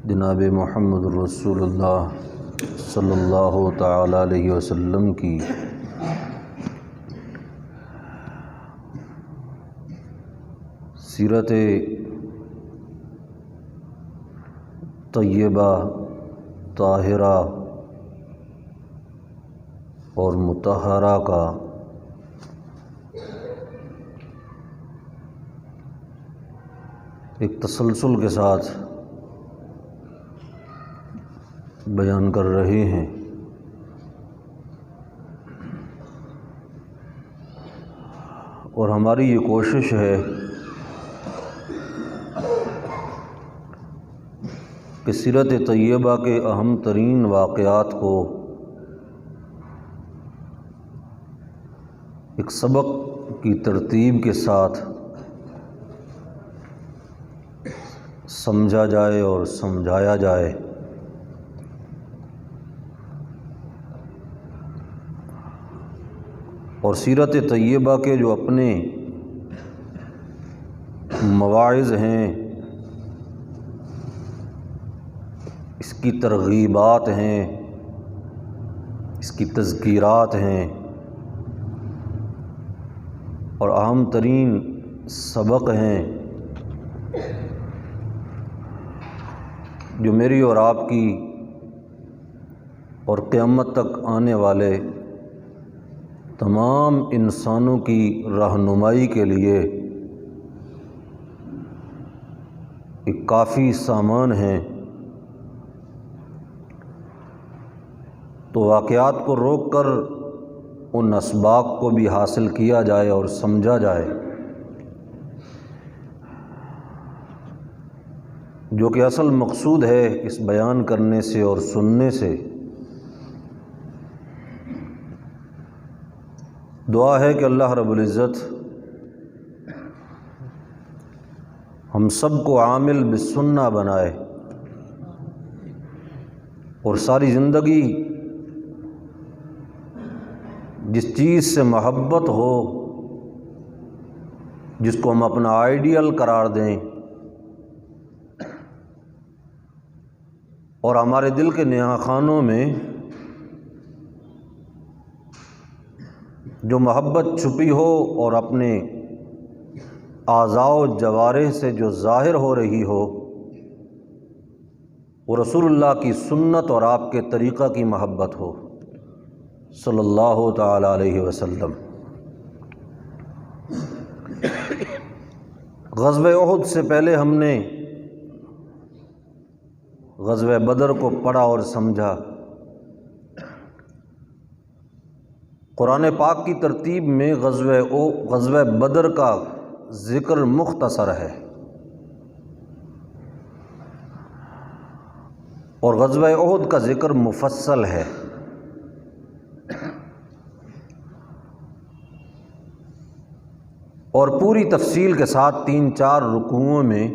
جناب محمد رسول اللہ صلی اللہ تعالی علیہ وسلم کی سیرت طیبہ طاہرہ اور مطہرہ کا ایک تسلسل کے ساتھ بیان کر رہے ہیں۔ اور ہماری یہ کوشش ہے کہ سیرت طیبہ کے اہم ترین واقعات کو ایک سبق کی ترتیب کے ساتھ سمجھا جائے اور سمجھایا جائے۔ اور سیرت طیبہ کے جو اپنے مواعظ ہیں، اس کی ترغیبات ہیں، اس کی تذکیرات ہیں، اور اہم ترین سبق ہیں جو میری اور آپ کی اور قیامت تک آنے والے تمام انسانوں کی رہنمائی کے لیے ایک کافی سامان ہیں۔ تو واقعات کو روک کر ان اسباق کو بھی حاصل کیا جائے اور سمجھا جائے، جو کہ اصل مقصود ہے اس بیان کرنے سے اور سننے سے۔ دعا ہے کہ اللہ رب العزت ہم سب کو عامل بالسنہ بنائے اور ساری زندگی جس چیز سے محبت ہو، جس کو ہم اپنا آئیڈیل قرار دیں، اور ہمارے دل کے نہا خانوں میں جو محبت چھپی ہو اور اپنے اعضاء و جوارح سے جو ظاہر ہو رہی ہو، وہ رسول اللہ کی سنت اور آپ کے طریقہ کی محبت ہو صلی اللہ تعالی علیہ وسلم۔ غزوہ احد سے پہلے ہم نے غزوہ بدر کو پڑھا اور سمجھا۔ قرآن پاک کی ترتیب میں غزوہ بدر کا ذکر مختصر ہے، اور غزوہ احد کا ذکر مفصل ہے۔ اور پوری تفصیل کے ساتھ 3-4 رکوعوں میں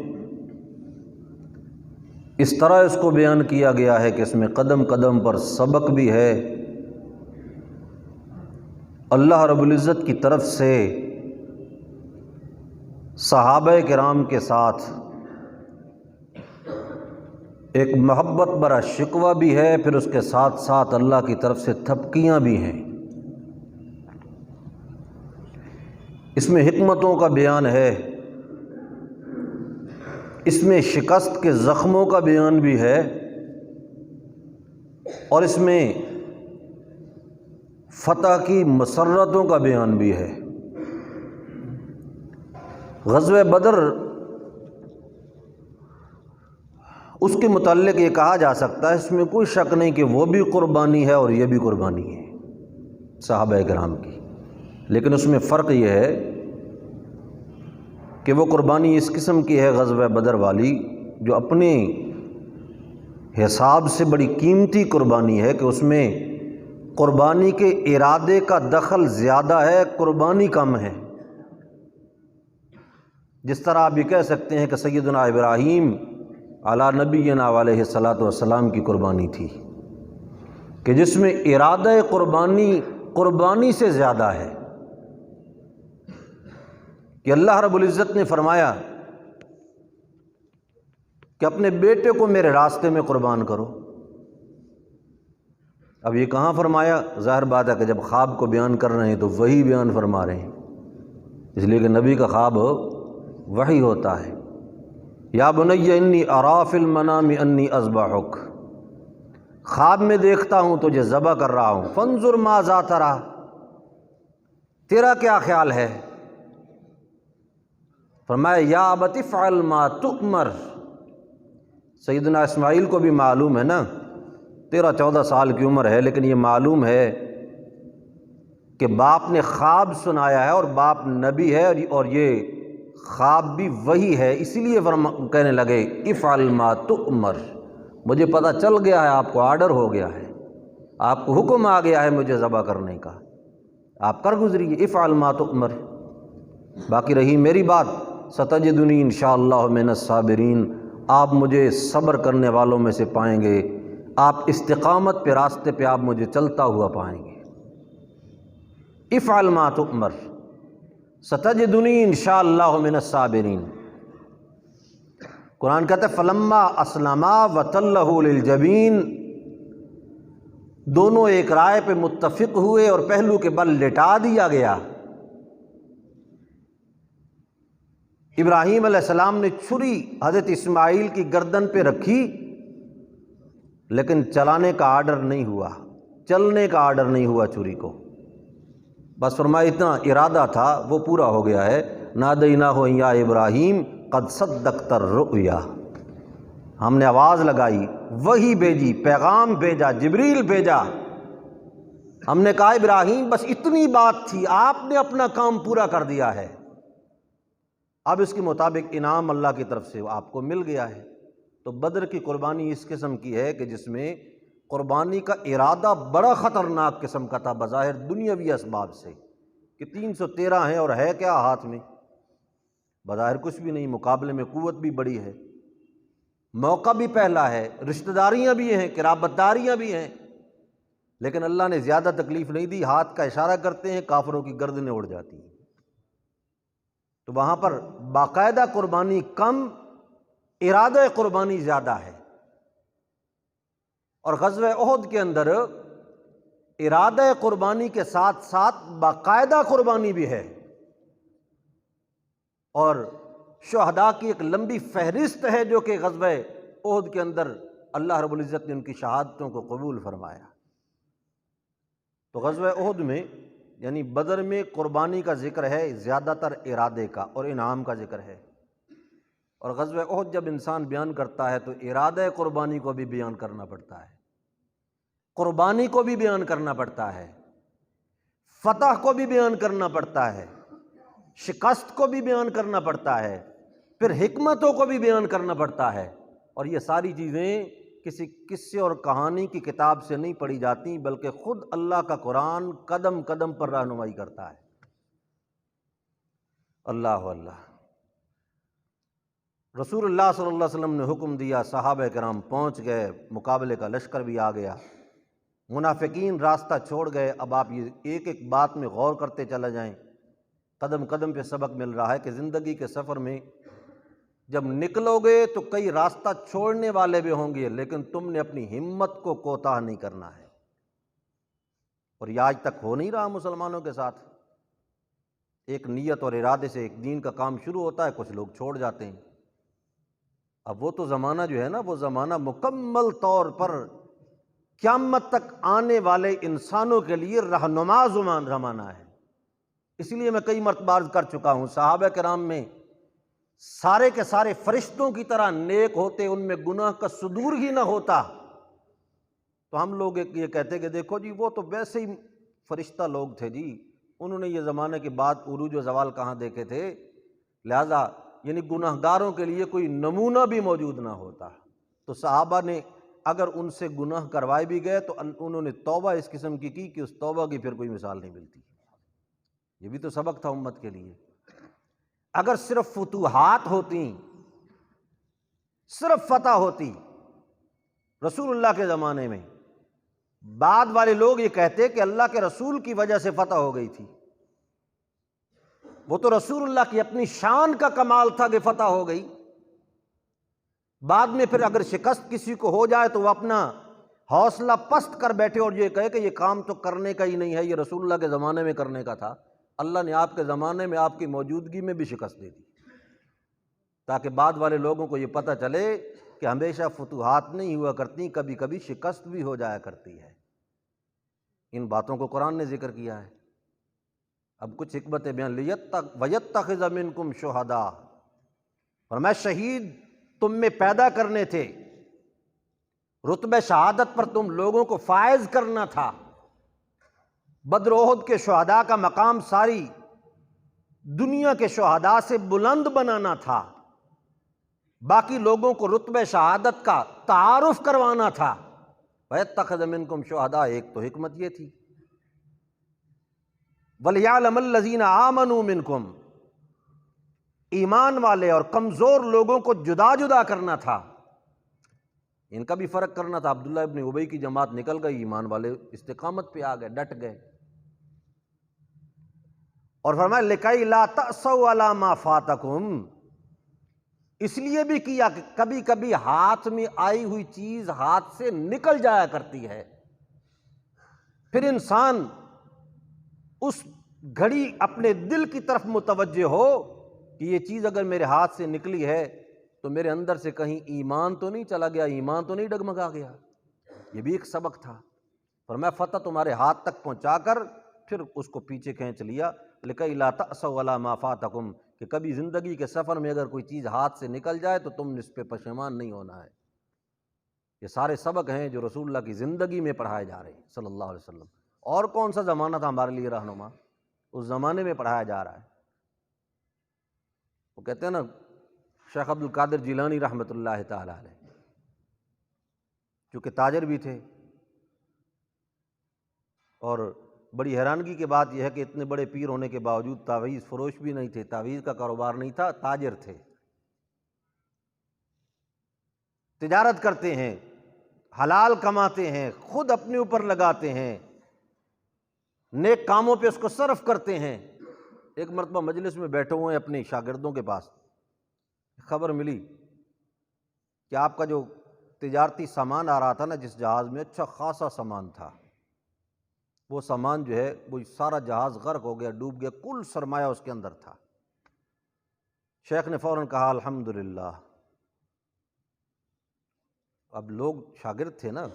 اس طرح اس کو بیان کیا گیا ہے کہ اس میں قدم قدم پر سبق بھی ہے، اللہ رب العزت کی طرف سے صحابہ کرام کے ساتھ ایک محبت برا شکوہ بھی ہے، پھر اس کے ساتھ ساتھ اللہ کی طرف سے تھپکیاں بھی ہیں۔ اس میں حکمتوں کا بیان ہے، اس میں شکست کے زخموں کا بیان بھی ہے، اور اس میں فتح کی مسرتوں کا بیان بھی ہے۔ غزوہ بدر اس کے متعلق یہ کہا جا سکتا ہے، اس میں کوئی شک نہیں کہ وہ بھی قربانی ہے اور یہ بھی قربانی ہے صحابہ کرام کی، لیکن اس میں فرق یہ ہے کہ وہ قربانی اس قسم کی ہے غزوہ بدر والی، جو اپنے حساب سے بڑی قیمتی قربانی ہے، کہ اس میں قربانی کے ارادے کا دخل زیادہ ہے، قربانی کم ہے۔ جس طرح آپ یہ کہہ سکتے ہیں کہ سیدنا ابراہیم علی نبینا علیہ الصلاۃ والسلام کی قربانی تھی، کہ جس میں ارادہ قربانی سے زیادہ ہے، کہ اللہ رب العزت نے فرمایا کہ اپنے بیٹے کو میرے راستے میں قربان کرو۔ اب یہ کہاں فرمایا؟ ظاہر بات ہے کہ جب خواب کو بیان کر رہے ہیں تو وہی بیان فرما رہے ہیں، اس لیے کہ نبی کا خواب وحی ہوتا ہے۔ یا بنی انی اری فی المنام انی اذبحک، خواب میں دیکھتا ہوں تجھے ذبح کر رہا ہوں، فانظر ماذا تری، تیرا کیا خیال ہے؟ فرمایا یا ابت افعل ما تؤمر، سیدنا اسماعیل کو بھی معلوم ہے نا 13-14 سال کی عمر ہے، لیکن یہ معلوم ہے کہ باپ نے خواب سنایا ہے اور باپ نبی ہے، اور یہ خواب بھی وہی ہے، اسی لیے کہنے لگے افعل ما تؤمر، مجھے پتہ چل گیا ہے، آپ کو آرڈر ہو گیا ہے، آپ کو حکم آ گیا ہے مجھے ذبح کرنے کا، آپ کر گزریے، افعل ما تؤمر۔ باقی رہی میری بات، ستجدنی انشاءاللہ من الصابرین، آپ مجھے صبر کرنے والوں میں سے پائیں گے، آپ استقامت پہ، راستے پہ آپ مجھے چلتا ہوا پائیں گے۔ افعل ما تؤمر ستجدنی انشاءاللہ من الصابرین۔ قرآن کہتا ہے فلما اسلما وتلہ للجبین، دونوں ایک رائے پہ متفق ہوئے اور پہلو کے بل لٹا دیا گیا۔ ابراہیم علیہ السلام نے چھری حضرت اسماعیل کی گردن پہ رکھی، لیکن چلانے کا آرڈر نہیں ہوا، چلنے کا آرڈر نہیں ہوا چھری کو، بس فرمایا اتنا ارادہ تھا وہ پورا ہو گیا ہے۔ نادیناہ یا ابراہیم قد صدقت الرؤیا، ہم نے آواز لگائی، وحی بھیجی، پیغام بھیجا، جبریل بھیجا، ہم نے کہا ابراہیم بس اتنی بات تھی، آپ نے اپنا کام پورا کر دیا ہے، اب اس کے مطابق انعام اللہ کی طرف سے آپ کو مل گیا ہے۔ تو بدر کی قربانی اس قسم کی ہے کہ جس میں قربانی کا ارادہ بڑا خطرناک قسم کا تھا بظاہر دنیاوی اسباب سے، کہ 313 ہیں اور ہے کیا ہاتھ میں، بظاہر کچھ بھی نہیں، مقابلے میں قوت بھی بڑی ہے، موقع بھی پہلا ہے، رشتہ داریاں بھی ہیں، قرابت داریاں بھی ہیں، لیکن اللہ نے زیادہ تکلیف نہیں دی، ہاتھ کا اشارہ کرتے ہیں کافروں کی گردنیں اڑ جاتی ہیں۔ تو وہاں پر باقاعدہ قربانی کم، ارادہ قربانی زیادہ ہے۔ اور غزوہ احد کے اندر ارادہ قربانی کے ساتھ ساتھ باقاعدہ قربانی بھی ہے، اور شہداء کی ایک لمبی فہرست ہے جو کہ غزوہ احد کے اندر اللہ رب العزت نے ان کی شہادتوں کو قبول فرمایا۔ تو غزوہ احد میں یعنی بدر میں قربانی کا ذکر ہے، زیادہ تر ارادے کا اور انعام کا ذکر ہے، اور غزوہ احد جب انسان بیان کرتا ہے تو ارادہ قربانی کو بھی بیان کرنا پڑتا ہے، قربانی کو بھی بیان کرنا پڑتا ہے، فتح کو بھی بیان کرنا پڑتا ہے، شکست کو بھی بیان کرنا پڑتا ہے، پھر حکمتوں کو بھی بیان کرنا پڑتا ہے، اور یہ ساری چیزیں کسی قصے اور کہانی کی کتاب سے نہیں پڑھی جاتی، بلکہ خود اللہ کا قرآن قدم قدم پر رہنمائی کرتا ہے۔ اللہ اللہ۔ رسول اللہ صلی اللہ علیہ وسلم نے حکم دیا، صحابہ کرام پہنچ گئے، مقابلے کا لشکر بھی آ گیا، منافقین راستہ چھوڑ گئے۔ اب آپ یہ ایک ایک بات میں غور کرتے چلے جائیں، قدم قدم پہ سبق مل رہا ہے کہ زندگی کے سفر میں جب نکلو گے تو کئی راستہ چھوڑنے والے بھی ہوں گے، لیکن تم نے اپنی ہمت کو کوتاہ نہیں کرنا ہے، اور یہ آج تک ہو نہیں رہا مسلمانوں کے ساتھ۔ ایک نیت اور ارادے سے ایک دین کا کام شروع ہوتا ہے، کچھ لوگ چھوڑ جاتے ہیں۔ اب وہ تو زمانہ جو ہے نا، وہ زمانہ مکمل طور پر قیامت تک آنے والے انسانوں کے لیے رہنما زمانہ ہے۔ اس لیے میں کئی مرتبہ عرض کر چکا ہوں، صحابہ کرام میں سارے کے سارے فرشتوں کی طرح نیک ہوتے، ان میں گناہ کا صدور ہی نہ ہوتا، تو ہم لوگ یہ کہتے کہ دیکھو جی وہ تو ویسے ہی فرشتہ لوگ تھے جی، انہوں نے یہ زمانے کے بعد عروج و زوال کہاں دیکھے تھے، لہذا یعنی گناہ گاروں کے لیے کوئی نمونہ بھی موجود نہ ہوتا۔ تو صحابہ نے اگر ان سے گناہ کروائے بھی گئے تو انہوں نے توبہ اس قسم کی کہ اس توبہ کی پھر کوئی مثال نہیں ملتی۔ یہ بھی تو سبق تھا امت کے لیے۔ اگر صرف فتوحات ہوتی، صرف فتح ہوتی رسول اللہ کے زمانے میں، بعد والے لوگ یہ کہتے کہ اللہ کے رسول کی وجہ سے فتح ہو گئی تھی، وہ تو رسول اللہ کی اپنی شان کا کمال تھا کہ فتح ہو گئی، بعد میں پھر اگر شکست کسی کو ہو جائے تو وہ اپنا حوصلہ پست کر بیٹھے اور یہ کہے کہ یہ کام تو کرنے کا ہی نہیں ہے، یہ رسول اللہ کے زمانے میں کرنے کا تھا۔ اللہ نے آپ کے زمانے میں آپ کی موجودگی میں بھی شکست دے دی، تاکہ بعد والے لوگوں کو یہ پتہ چلے کہ ہمیشہ فتوحات نہیں ہوا کرتی، کبھی کبھی شکست بھی ہو جایا کرتی ہے۔ ان باتوں کو قرآن نے ذکر کیا ہے۔ اب کچھ حکمت بیان، وَيَتَّخِذَ مِنکم شُہَداء، فرمایا شہید تم میں پیدا کرنے تھے، رتبہ شہادت پر تم لوگوں کو فائز کرنا تھا۔ بدر و احد کے شہداء کا مقام ساری دنیا کے شہداء سے بلند بنانا تھا، باقی لوگوں کو رتبہ شہادت کا تعارف کروانا تھا۔ وَيَتَّخِذَ مِنکم شُہَداء، ایک تو حکمت یہ تھی۔ وَلِيَعْلَمَ الَّذِينَ آمَنُوا مِنکم، ایمان والے اور کمزور لوگوں کو جدا جدا کرنا تھا، ان کا بھی فرق کرنا تھا۔ عبداللہ ابن ابی کی جماعت نکل گئی، ایمان والے استقامت پہ آ گئے، ڈٹ گئے۔ اور فرمایا لِكَيْ لَا تَأْسَوْا عَلَىٰ مَا فَاتَكُمْ، اس لیے بھی کیا کہ کبھی کبھی ہاتھ میں آئی ہوئی چیز ہاتھ سے نکل جایا کرتی ہے، پھر انسان اس گھڑی اپنے دل کی طرف متوجہ ہو کہ یہ چیز اگر میرے ہاتھ سے نکلی ہے تو میرے اندر سے کہیں ایمان تو نہیں چلا گیا، ایمان تو نہیں ڈگمگا گیا۔ یہ بھی ایک سبق تھا۔ فرمایا فتح تمہارے ہاتھ تک پہنچا کر پھر اس کو پیچھے کھینچ لیا، لِكَيْ لَا تَأْسَوْا عَلَىٰ مَا فَاتَكُمْ، کہ کبھی زندگی کے سفر میں اگر کوئی چیز ہاتھ سے نکل جائے تو تم اس پہ پشیمان نہیں ہونا ہے۔ یہ سارے سبق ہیں جو رسول اللہ کی زندگی میں پڑھائے جا رہے ہیں صلی اللہ علیہ وسلم۔ اور کون سا زمانہ تھا ہمارے لیے رہنما، اس زمانے میں پڑھایا جا رہا ہے۔ وہ کہتے ہیں نا شیخ عبد القادر جیلانی رحمۃ اللہ تعالی علیہ، چونکہ تاجر بھی تھے، اور بڑی حیرانگی کی بات یہ ہے کہ اتنے بڑے پیر ہونے کے باوجود تعویذ فروش بھی نہیں تھے، تعویذ کا کاروبار نہیں تھا، تاجر تھے، تجارت کرتے ہیں، حلال کماتے ہیں، خود اپنے اوپر لگاتے ہیں، نیک کاموں پہ اس کو صرف کرتے ہیں۔ ایک مرتبہ مجلس میں بیٹھے ہوئے ہیں اپنے شاگردوں کے پاس، خبر ملی کہ آپ کا جو تجارتی سامان آ رہا تھا نا جس جہاز میں، اچھا خاصا سامان تھا، وہ سامان جو ہے وہ سارا جہاز غرق ہو گیا، ڈوب گیا، کل سرمایہ اس کے اندر تھا۔ شیخ نے فوراً کہا الحمدللہ۔ اب لوگ شاگرد تھے نا،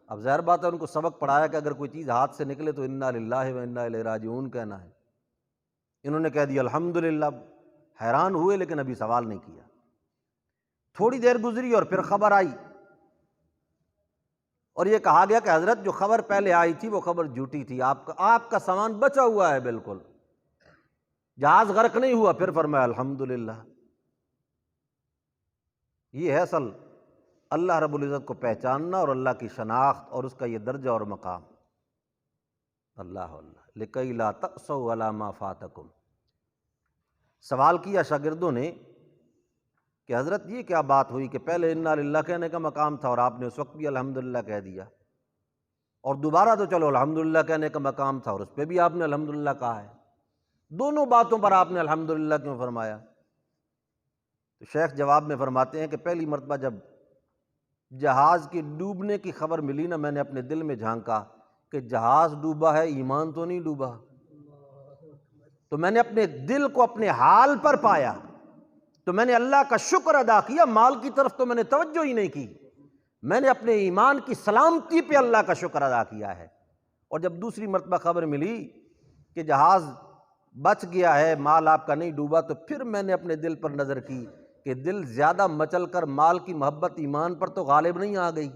اب ظاہر بات ہے ان کو سبق پڑھایا کہ اگر کوئی چیز ہاتھ سے نکلے تو انا للہ و انا الیہ راجعون کہنا ہے۔ انہوں نے کہہ دیا الحمدللہ، حیران ہوئے لیکن ابھی سوال نہیں کیا۔ تھوڑی دیر گزری اور پھر خبر آئی، اور یہ کہا گیا کہ حضرت جو خبر پہلے آئی تھی وہ خبر جھوٹی تھی، آپ کا سامان بچا ہوا ہے، بالکل جہاز غرق نہیں ہوا۔ پھر فرمایا الحمدللہ۔ یہ ہے اصل اللہ رب العزت کو پہچاننا اور اللہ کی شناخت اور اس کا یہ درجہ اور مقام۔ اللہ اللہ لِكَيْ لَا تَأْسَوْا عَلَىٰ مَا فَاتَكُمْ۔ سوال کیا شاگردوں نے کہ حضرت یہ کیا بات ہوئی کہ پہلے انا للہ کہنے کا مقام تھا اور آپ نے اس وقت بھی الحمدللہ کہہ دیا، اور دوبارہ تو چلو الحمدللہ کہنے کا مقام تھا اور اس پہ بھی آپ نے الحمدللہ کہا ہے، دونوں باتوں پر آپ نے الحمدللہ کیوں فرمایا؟ تو شیخ جواب میں فرماتے ہیں کہ پہلی مرتبہ جب جہاز کے ڈوبنے کی خبر ملی نا، میں نے اپنے دل میں جھانکا کہ جہاز ڈوبا ہے، ایمان تو نہیں ڈوبا۔ تو میں نے اپنے دل کو اپنے حال پر پایا، تو میں نے اللہ کا شکر ادا کیا، مال کی طرف تو میں نے توجہ ہی نہیں کی، میں نے اپنے ایمان کی سلامتی پہ اللہ کا شکر ادا کیا ہے۔ اور جب دوسری مرتبہ خبر ملی کہ جہاز بچ گیا ہے، مال آپ کا نہیں ڈوبا، تو پھر میں نے اپنے دل پر نظر کی کہ دل زیادہ مچل کر مال کی محبت ایمان پر تو غالب نہیں آ گئی۔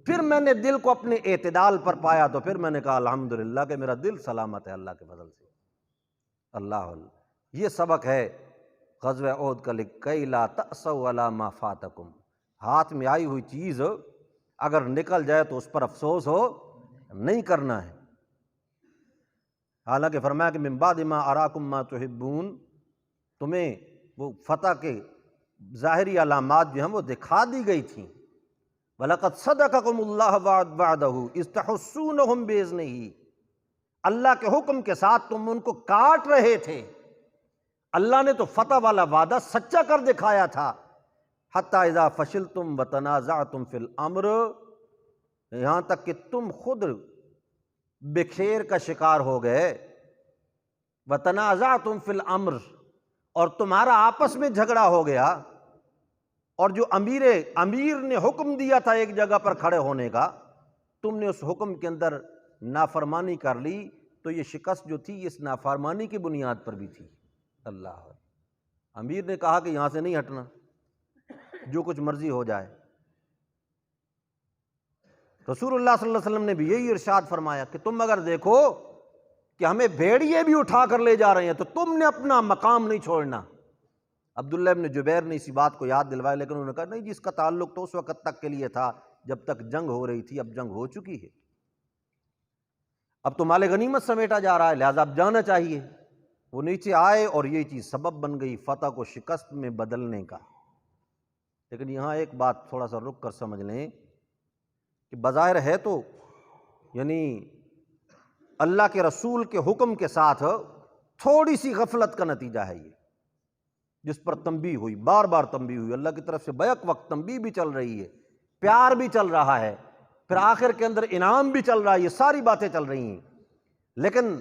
پھر میں نے دل کو اپنے اعتدال پر پایا، تو پھر میں نے کہا الحمدللہ کہ میرا دل سلامت ہے اللہ کے فضل سے۔ اللہ اللہ، یہ سبق ہے غزوہ احد کا، لِكَيْ لَا تَأْسَوْا عَلَىٰ مَا فَاتَكُمْ۔ ہاتھ میں آئی ہوئی چیز اگر نکل جائے تو اس پر افسوس ہو نہیں کرنا ہے۔ حالانکہ فرمایا کہ مِن بَعْدِ مَا أَرَاكُم مَا تُحِبُّونَ، تمہیں وہ فتح کے ظاہری علامات جو ہیں وہ دکھا دی گئی تھیں۔ وَلَقَدْ صَدَقَكُمُ اللَّهُ وَعْدَهُ إِذْ تَحُسُّونَهُم بِإِذْنِهِ، اللہ کے حکم کے ساتھ تم ان کو کاٹ رہے تھے۔ اللہ نے تو فتح والا وعدہ سچا کر دکھایا تھا، حتی اذا فشلتم وتنازعتم فی الامر، یہاں تک کہ تم خود بکھیر کا شکار ہو گئے، وتنازعتم فی الامر، اور تمہارا آپس میں جھگڑا ہو گیا، اور جو امیر نے حکم دیا تھا ایک جگہ پر کھڑے ہونے کا، تم نے اس حکم کے اندر نافرمانی کر لی، تو یہ شکست جو تھی اس نافرمانی کی بنیاد پر بھی تھی۔ اللہ، امیر نے کہا کہ یہاں سے نہیں ہٹنا، جو کچھ مرضی ہو جائے۔ رسول اللہ صلی اللہ علیہ وسلم نے بھی یہی ارشاد فرمایا کہ تم اگر دیکھو کہ ہمیں بھیڑیے بھی اٹھا کر لے جا رہے ہیں تو تم نے اپنا مقام نہیں چھوڑنا۔ عبداللہ ابن جبیر نے اسی بات کو یاد دلوایا، لیکن انہوں نے کہا نہیں جی، اس کا تعلق تو اس وقت تک کے لیے تھا جب تک جنگ ہو رہی تھی، اب جنگ ہو چکی ہے، اب تو مال غنیمت سمیٹا جا رہا ہے، لہذا اب جانا چاہیے۔ وہ نیچے آئے اور یہ چیز سبب بن گئی فتح کو شکست میں بدلنے کا۔ لیکن یہاں ایک بات تھوڑا سا رک کر سمجھ لیں کہ بظاہر ہے تو یعنی اللہ کے رسول کے حکم کے ساتھ تھوڑی سی غفلت کا نتیجہ ہے یہ، جس پر تنبیہ ہوئی، بار بار تنبیہ ہوئی، اللہ کی طرف سے بیک وقت تنبیہ بھی چل رہی ہے، پیار بھی چل رہا ہے، پھر آخر کے اندر انعام بھی چل رہا ہے، یہ ساری باتیں چل رہی ہیں۔ لیکن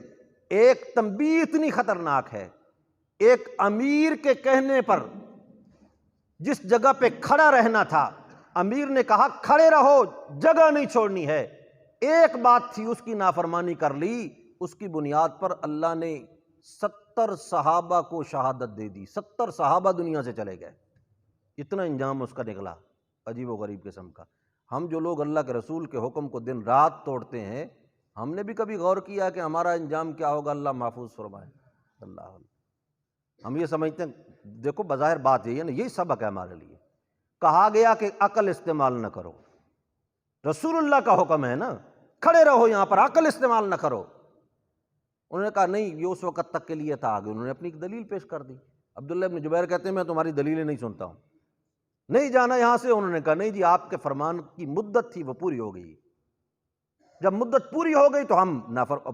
ایک تنبیہ اتنی خطرناک ہے، ایک امیر کے کہنے پر جس جگہ پہ کھڑا رہنا تھا، امیر نے کہا کھڑے رہو، جگہ نہیں چھوڑنی ہے، ایک بات تھی اس کی نافرمانی کر لی، اس کی بنیاد پر اللہ نے 70 صحابہ کو شہادت دے دی، 70 صحابہ دنیا سے چلے گئے، اتنا انجام اس کا نکلا عجیب و غریب قسم کا۔ ہم جو لوگ اللہ کے رسول کے حکم کو دن رات توڑتے ہیں، ہم نے بھی کبھی غور کیا کہ ہمارا انجام کیا ہوگا؟ اللہ محفوظ فرمائے۔ اللہ، ہم یہ سمجھتے ہیں، دیکھو بظاہر بات یہی ہے نا، یہی سبق ہے ہمارے لیے، کہا گیا کہ عقل استعمال نہ کرو، رسول اللہ کا حکم ہے نا، کھڑے رہو یہاں پر، عقل استعمال نہ کرو۔ انہوں نے کہا نہیں، یہ اس وقت تک کے لیے تھا، آگے انہوں نے اپنی ایک دلیل پیش کر دی۔ عبداللہ ابن جبیر کہتے ہیں میں تمہاری دلیلیں نہیں سنتا ہوں، نہیں جانا یہاں سے۔ انہوں نے کہا نہیں جی، آپ کے فرمان کی مدت تھی وہ پوری ہو گئی، جب مدت پوری ہو گئی تو ہم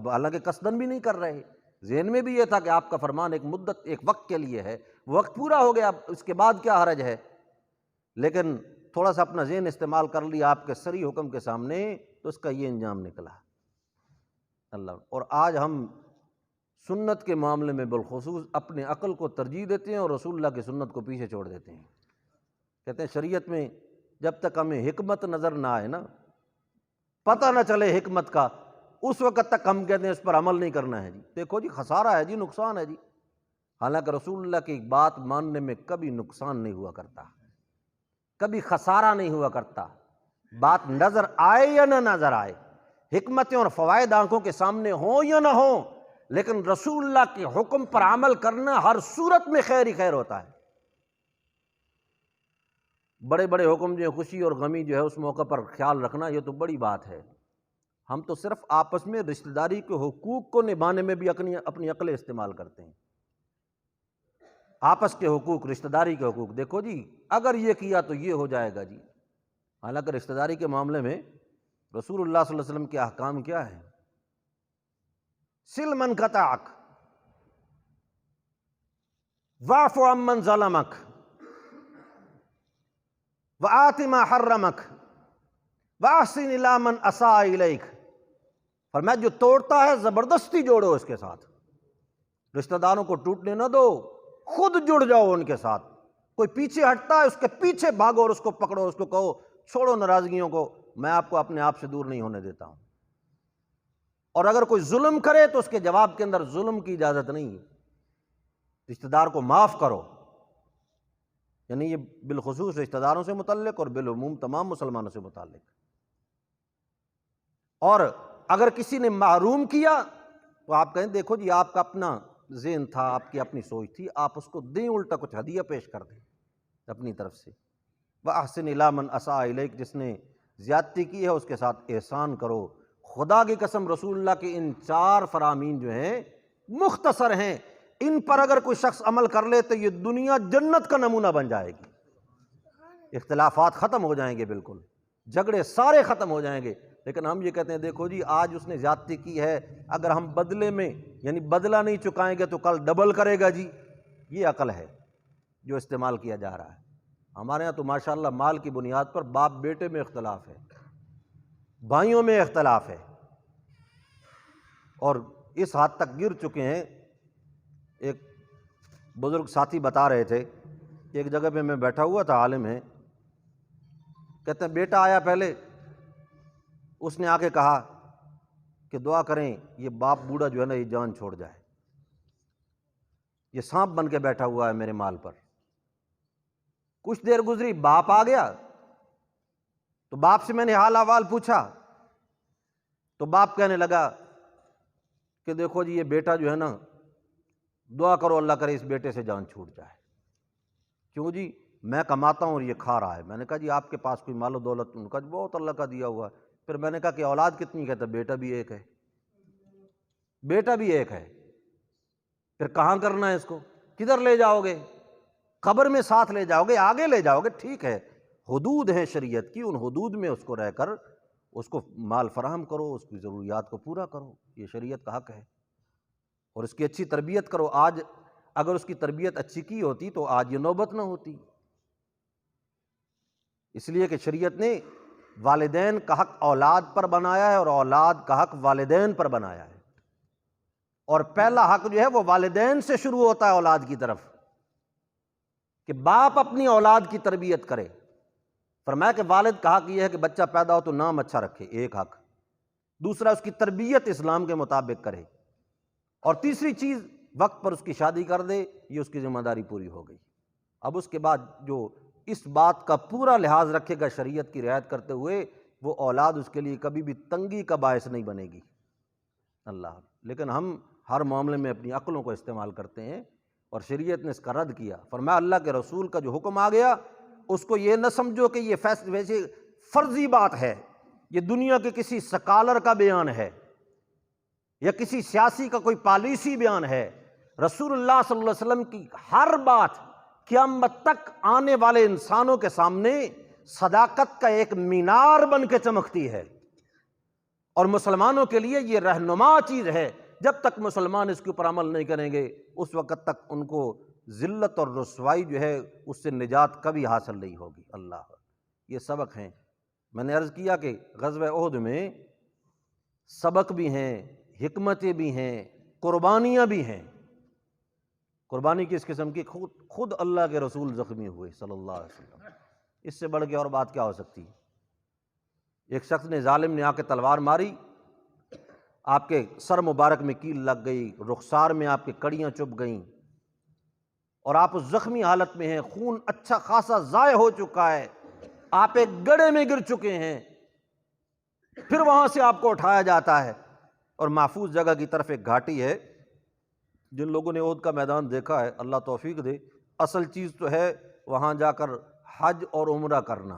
حالانکہ قصدن بھی نہیں کر رہے، ذہن میں بھی یہ تھا کہ آپ کا فرمان ایک مدت، ایک وقت کے لیے ہے، وہ وقت پورا ہو گیا، اب اس کے بعد کیا حرج ہے؟ لیکن تھوڑا سا اپنا ذہن استعمال کر لیا آپ کے صریح حکم کے سامنے، تو اس کا یہ انجام نکلا۔ اللہ، اور آج ہم سنت کے معاملے میں بالخصوص اپنے عقل کو ترجیح دیتے ہیں اور رسول اللہ کی سنت کو پیچھے چھوڑ دیتے ہیں۔ کہتے ہیں شریعت میں جب تک ہمیں حکمت نظر نہ آئے نا، پتہ نہ چلے حکمت کا، اس وقت تک ہم کہتے ہیں اس پر عمل نہیں کرنا ہے جی، دیکھو جی خسارہ ہے جی، نقصان ہے جی۔ حالانکہ رسول اللہ کی بات ماننے میں کبھی نقصان نہیں ہوا کرتا، کبھی خسارہ نہیں ہوا کرتا، بات نظر آئے یا نہ نظر آئے، حکمتیں اور فوائد آنکھوں کے سامنے ہوں یا نہ ہوں، لیکن رسول اللہ کے حکم پر عمل کرنا ہر صورت میں خیر ہی خیر ہوتا ہے۔ بڑے بڑے حکم جو ہے، خوشی اور غمی جو ہے اس موقع پر خیال رکھنا، یہ تو بڑی بات ہے۔ ہم تو صرف آپس میں رشتہ داری کے حقوق کو نبھانے میں بھی اپنی عقلیں استعمال کرتے ہیں۔ آپس کے حقوق، رشتہ داری کے حقوق، دیکھو جی اگر یہ کیا تو یہ ہو جائے گا جی، حالانکہ رشتہ داری کے معاملے میں رسول اللہ صلی اللہ علیہ وسلم کے احکام کیا ہیں؟ سل من قطعک، واعف عمن ظلمک، وآت ما حرمک، واحسن الی من اساء الیک۔ فرمایا جو توڑتا ہے زبردستی جوڑو اس کے ساتھ، رشتہ داروں کو ٹوٹنے نہ دو، خود جڑ جاؤ ان کے ساتھ۔ کوئی پیچھے ہٹتا ہے اس کے پیچھے بھاگو اور اس کو پکڑو، اس کو کہو چھوڑو ناراضگیوں کو، میں آپ کو اپنے آپ سے دور نہیں ہونے دیتا ہوں۔ اور اگر کوئی ظلم کرے تو اس کے جواب کے اندر ظلم کی اجازت نہیں ہے، رشتہ دار کو معاف کرو۔ یعنی یہ بالخصوص رشتہ داروں سے متعلق اور بالعموم تمام مسلمانوں سے متعلق۔ اور اگر کسی نے محروم کیا تو آپ کہیں دیکھو جی آپ کا اپنا ذہن تھا، آپ کی اپنی سوچ تھی، آپ اس کو دیں، الٹا کچھ ہدیہ پیش کر دیں اپنی طرف سے۔ وَأَحْسِنْ إِلَىٰ مَنْ أَسَاءَ إِلَيْكَ، جس نے زیادتی کی ہے اس کے ساتھ احسان کرو۔ خدا کی قسم رسول اللہ کے ان 4 فرامین جو ہیں مختصر ہیں، ان پر اگر کوئی شخص عمل کر لے تو یہ دنیا جنت کا نمونہ بن جائے گی، اختلافات ختم ہو جائیں گے، بالکل جھگڑے سارے ختم ہو جائیں گے۔ لیکن ہم یہ کہتے ہیں دیکھو جی آج اس نے زیادتی کی ہے، اگر ہم بدلے میں یعنی بدلہ نہیں چکائیں گے تو کل ڈبل کرے گا جی، یہ عقل ہے جو استعمال کیا جا رہا ہے۔ ہمارے ہاں تو ماشاءاللہ مال کی بنیاد پر باپ بیٹے میں اختلاف ہے، بھائیوں میں اختلاف ہے، اور اس حد تک گر چکے ہیں۔ ایک بزرگ ساتھی بتا رہے تھے کہ ایک جگہ پہ میں بیٹھا ہوا تھا، عالم ہے، کہتے ہیں بیٹا آیا پہلے، اس نے آ کے کہا کہ دعا کریں یہ باپ بوڑھا جو ہے نا یہ جان چھوڑ جائے، یہ سانپ بن کے بیٹھا ہوا ہے میرے مال پر۔ کچھ دیر گزری، باپ آ گیا، تو باپ سے میں نے حال احوال پوچھا، تو باپ کہنے لگا کہ دیکھو جی یہ بیٹا جو ہے نا، دعا کرو اللہ کرے اس بیٹے سے جان چھوٹ جائے۔ کیوں جی؟ میں کماتا ہوں اور یہ کھا رہا ہے۔ میں نے کہا جی آپ کے پاس کوئی مال و دولت؟ ان کا بہت اللہ کا دیا ہوا ہے۔ پھر میں نے کہا کہ اولاد کتنی؟ کہتا بیٹا بھی ایک ہے، بیٹا بھی ایک ہے۔ پھر کہاں کرنا ہے اس کو؟ کدھر لے جاؤ گے؟ قبر میں ساتھ لے جاؤ گے؟ آگے لے جاؤ گے؟ ٹھیک ہے، حدود ہیں شریعت کی، ان حدود میں اس کو رہ کر اس کو مال فراہم کرو، اس کی ضروریات کو پورا کرو، یہ شریعت کا حق ہے، اور اس کی اچھی تربیت کرو۔ آج اگر اس کی تربیت اچھی کی ہوتی تو آج یہ نوبت نہ ہوتی، اس لیے کہ شریعت نے والدین کا حق اولاد پر بنایا ہے اور اولاد کا حق والدین پر بنایا ہے، اور پہلا حق جو ہے وہ والدین سے شروع ہوتا ہے اولاد کی طرف، کہ باپ اپنی اولاد کی تربیت کرے۔ فرمایا کہ والد کا حق یہ ہے کہ بچہ پیدا ہو تو نام اچھا رکھے، ایک حق۔ دوسرا اس کی تربیت اسلام کے مطابق کرے، اور تیسری چیز وقت پر اس کی شادی کر دے، یہ اس کی ذمہ داری پوری ہو گئی۔ اب اس کے بعد جو اس بات کا پورا لحاظ رکھے گا شریعت کی رعایت کرتے ہوئے، وہ اولاد اس کے لیے کبھی بھی تنگی کا باعث نہیں بنے گی۔ اللہ، لیکن ہم ہر معاملے میں اپنی عقلوں کو استعمال کرتے ہیں، اور شریعت نے اس کا رد کیا۔ فرمایا اللہ کے رسول کا جو حکم آ گیا اس کو یہ نہ سمجھو کہ یہ ویسے فرضی بات ہے، یہ دنیا کے کسی سکالر کا بیان ہے یا کسی سیاسی کا کوئی پالیسی بیان ہے۔ رسول اللہ صلی اللہ علیہ وسلم کی ہر بات قیامت تک آنے والے انسانوں کے سامنے صداقت کا ایک مینار بن کے چمکتی ہے، اور مسلمانوں کے لیے یہ رہنما چیز ہے۔ جب تک مسلمان اس کے اوپر عمل نہیں کریں گے اس وقت تک ان کو ذلت اور رسوائی جو ہے اس سے نجات کبھی حاصل نہیں ہوگی۔ اللہ، یہ سبق ہیں۔ میں نے عرض کیا کہ غزوہ احد میں سبق بھی ہیں، حکمتیں بھی ہیں، قربانیاں بھی ہیں۔ قربانی کس قسم کی؟ خود اللہ کے رسول زخمی ہوئے صلی اللہ علیہ وسلم، اس سے بڑھ کے اور بات کیا ہو سکتی ہے؟ ایک شخص نے، ظالم نے آ کے تلوار ماری، آپ کے سر مبارک میں کیل لگ گئی، رخسار میں آپ کے کڑیاں چبھ گئیں، اور آپ اس زخمی حالت میں ہیں، خون اچھا خاصا ضائع ہو چکا ہے، آپ ایک گڑھے میں گر چکے ہیں۔ پھر وہاں سے آپ کو اٹھایا جاتا ہے، اور محفوظ جگہ کی طرف ایک گھاٹی ہے۔ جن لوگوں نے احد کا میدان دیکھا ہے، اللہ توفیق دے، اصل چیز تو ہے وہاں جا کر حج اور عمرہ کرنا،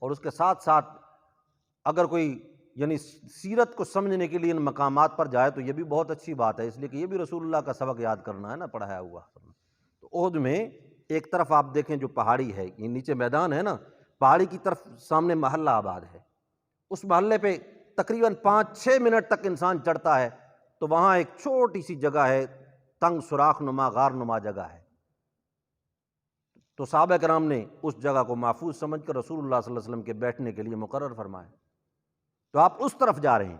اور اس کے ساتھ ساتھ اگر کوئی یعنی سیرت کو سمجھنے کے لیے ان مقامات پر جائے تو یہ بھی بہت اچھی بات ہے، اس لیے کہ یہ بھی رسول اللہ کا سبق یاد کرنا ہے نا، پڑھایا ہوا۔ تو احد میں ایک طرف آپ دیکھیں جو پہاڑی ہے، یہ نیچے میدان ہے نا، پہاڑی کی طرف سامنے محلہ آباد ہے، اس محلے پہ تقریباً 5-6 منٹ تک انسان چڑھتا ہے، تو وہاں ایک چھوٹی سی جگہ ہے، تنگ سوراخ نما غار نما جگہ ہے۔ تو صحابہ کرام نے اس جگہ کو محفوظ سمجھ کر رسول اللہ صلی اللہ علیہ وسلم کے بیٹھنے کے لیے مقرر فرمایا، تو آپ اس طرف جا رہے ہیں،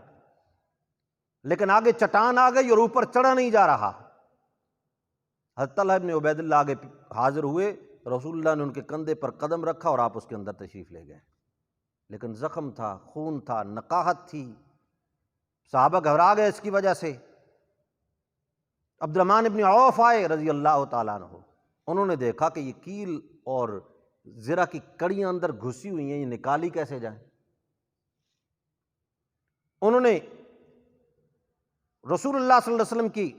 لیکن آگے چٹان آ گئی اور اوپر چڑھا نہیں جا رہا۔ حضرت طلحہ بن عبید اللہ آگے حاضر ہوئے، رسول اللہ نے ان کے کندھے پر قدم رکھا اور آپ اس کے اندر تشریف لے گئے، لیکن زخم تھا، خون تھا، نقاہت تھی، صحابہ گھبرا گئے اس کی وجہ سے۔ عبد الرحمن بن عوف آئے رضی اللہ تعالیٰ عنہ، انہوں نے دیکھا کہ یہ کیل اور زرہ کی کڑیاں اندر گھسی ہوئی ہیں، یہ نکالی کیسے جائیں؟ انہوں نے رسول اللہ صلی اللہ علیہ وسلم کی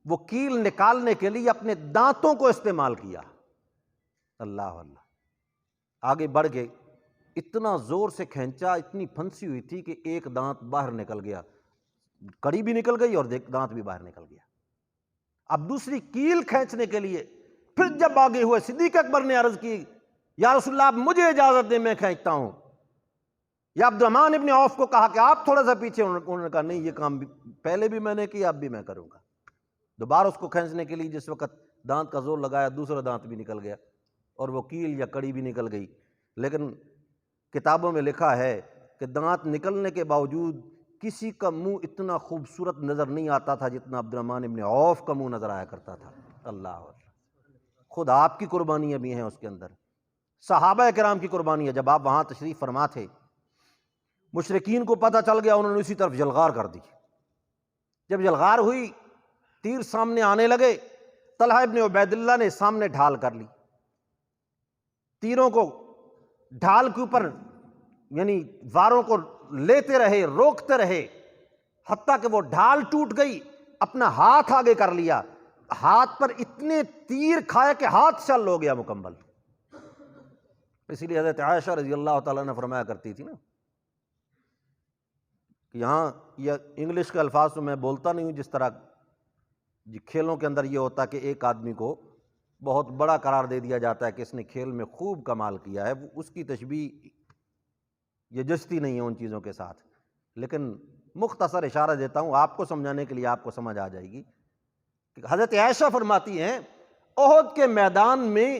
وہ کیل نکالنے کے لیے اپنے دانتوں کو استعمال کیا۔ اللہ اللہ، آگے بڑھ گئے، اتنا زور سے کھینچا، اتنی پھنسی ہوئی تھی کہ ایک دانت باہر نکل گیا، کڑی بھی نکل گئی اور دانت بھی باہر نکل گیا۔ اب دوسری کیل کھینچنے کے لیے پھر جب آگے ہوئے، صدیق اکبر نے عرض کی یا رسول اللہ آپ مجھے اجازت دیں میں کھینچتا ہوں، یا عبد الرحمن ابن عوف کو کہا کہ آپ تھوڑا سا پیچھے، انہوں نے کہا نہیں یہ کام پہلے بھی میں نے کیا، اب بھی میں کروں گا۔ دوبارہ اس کو کھینچنے کے لیے جس وقت دانت کا زور لگایا، دوسرا دانت بھی نکل گیا، اور وہ کیل یا کڑی بھی نکل گئی، لیکن کتابوں میں لکھا ہے کہ دانت نکلنے کے باوجود کسی کا منہ اتنا خوبصورت نظر نہیں آتا تھا جتنا عبد الرحمن ابن عوف کا منہ نظر آیا کرتا تھا۔ اللہ اکبر، خود آپ کی قربانیاں بھی ہیں اس کے اندر، صحابہ کرام کی قربانی ہے۔ جب آپ وہاں تشریف فرما تھے، مشرکین کو پتہ چل گیا، انہوں نے اسی طرف یلغار کر دی۔ جب یلغار ہوئی، تیر سامنے آنے لگے، طلحہ ابن عبید اللہ نے سامنے ڈھال کر لی، تیروں کو ڈھال کے اوپر یعنی واروں کو لیتے رہے، روکتے رہے، حتیٰ کہ وہ ڈھال ٹوٹ گئی، اپنا ہاتھ آگے کر لیا، ہاتھ پر اتنے تیر کھائے کہ ہاتھ شل ہو گیا مکمل۔ اسی لیے حضرت عائشہ رضی اللہ تعالیٰ نے فرمایا کرتی تھی نا کہ یہاں یہ انگلش کے الفاظ تو میں بولتا نہیں ہوں، جس طرح کھیلوں کے اندر یہ ہوتا ہے کہ ایک آدمی کو بہت بڑا قرار دے دیا جاتا ہے کہ اس نے کھیل میں خوب کمال کیا ہے، اس کی تشبیہ یہ جچتی نہیں ہے ان چیزوں کے ساتھ، لیکن مختصر اشارہ دیتا ہوں آپ کو سمجھانے کے لیے، آپ کو سمجھ آ جائے گی کہ حضرت عائشہ فرماتی ہیں احد کے میدان میں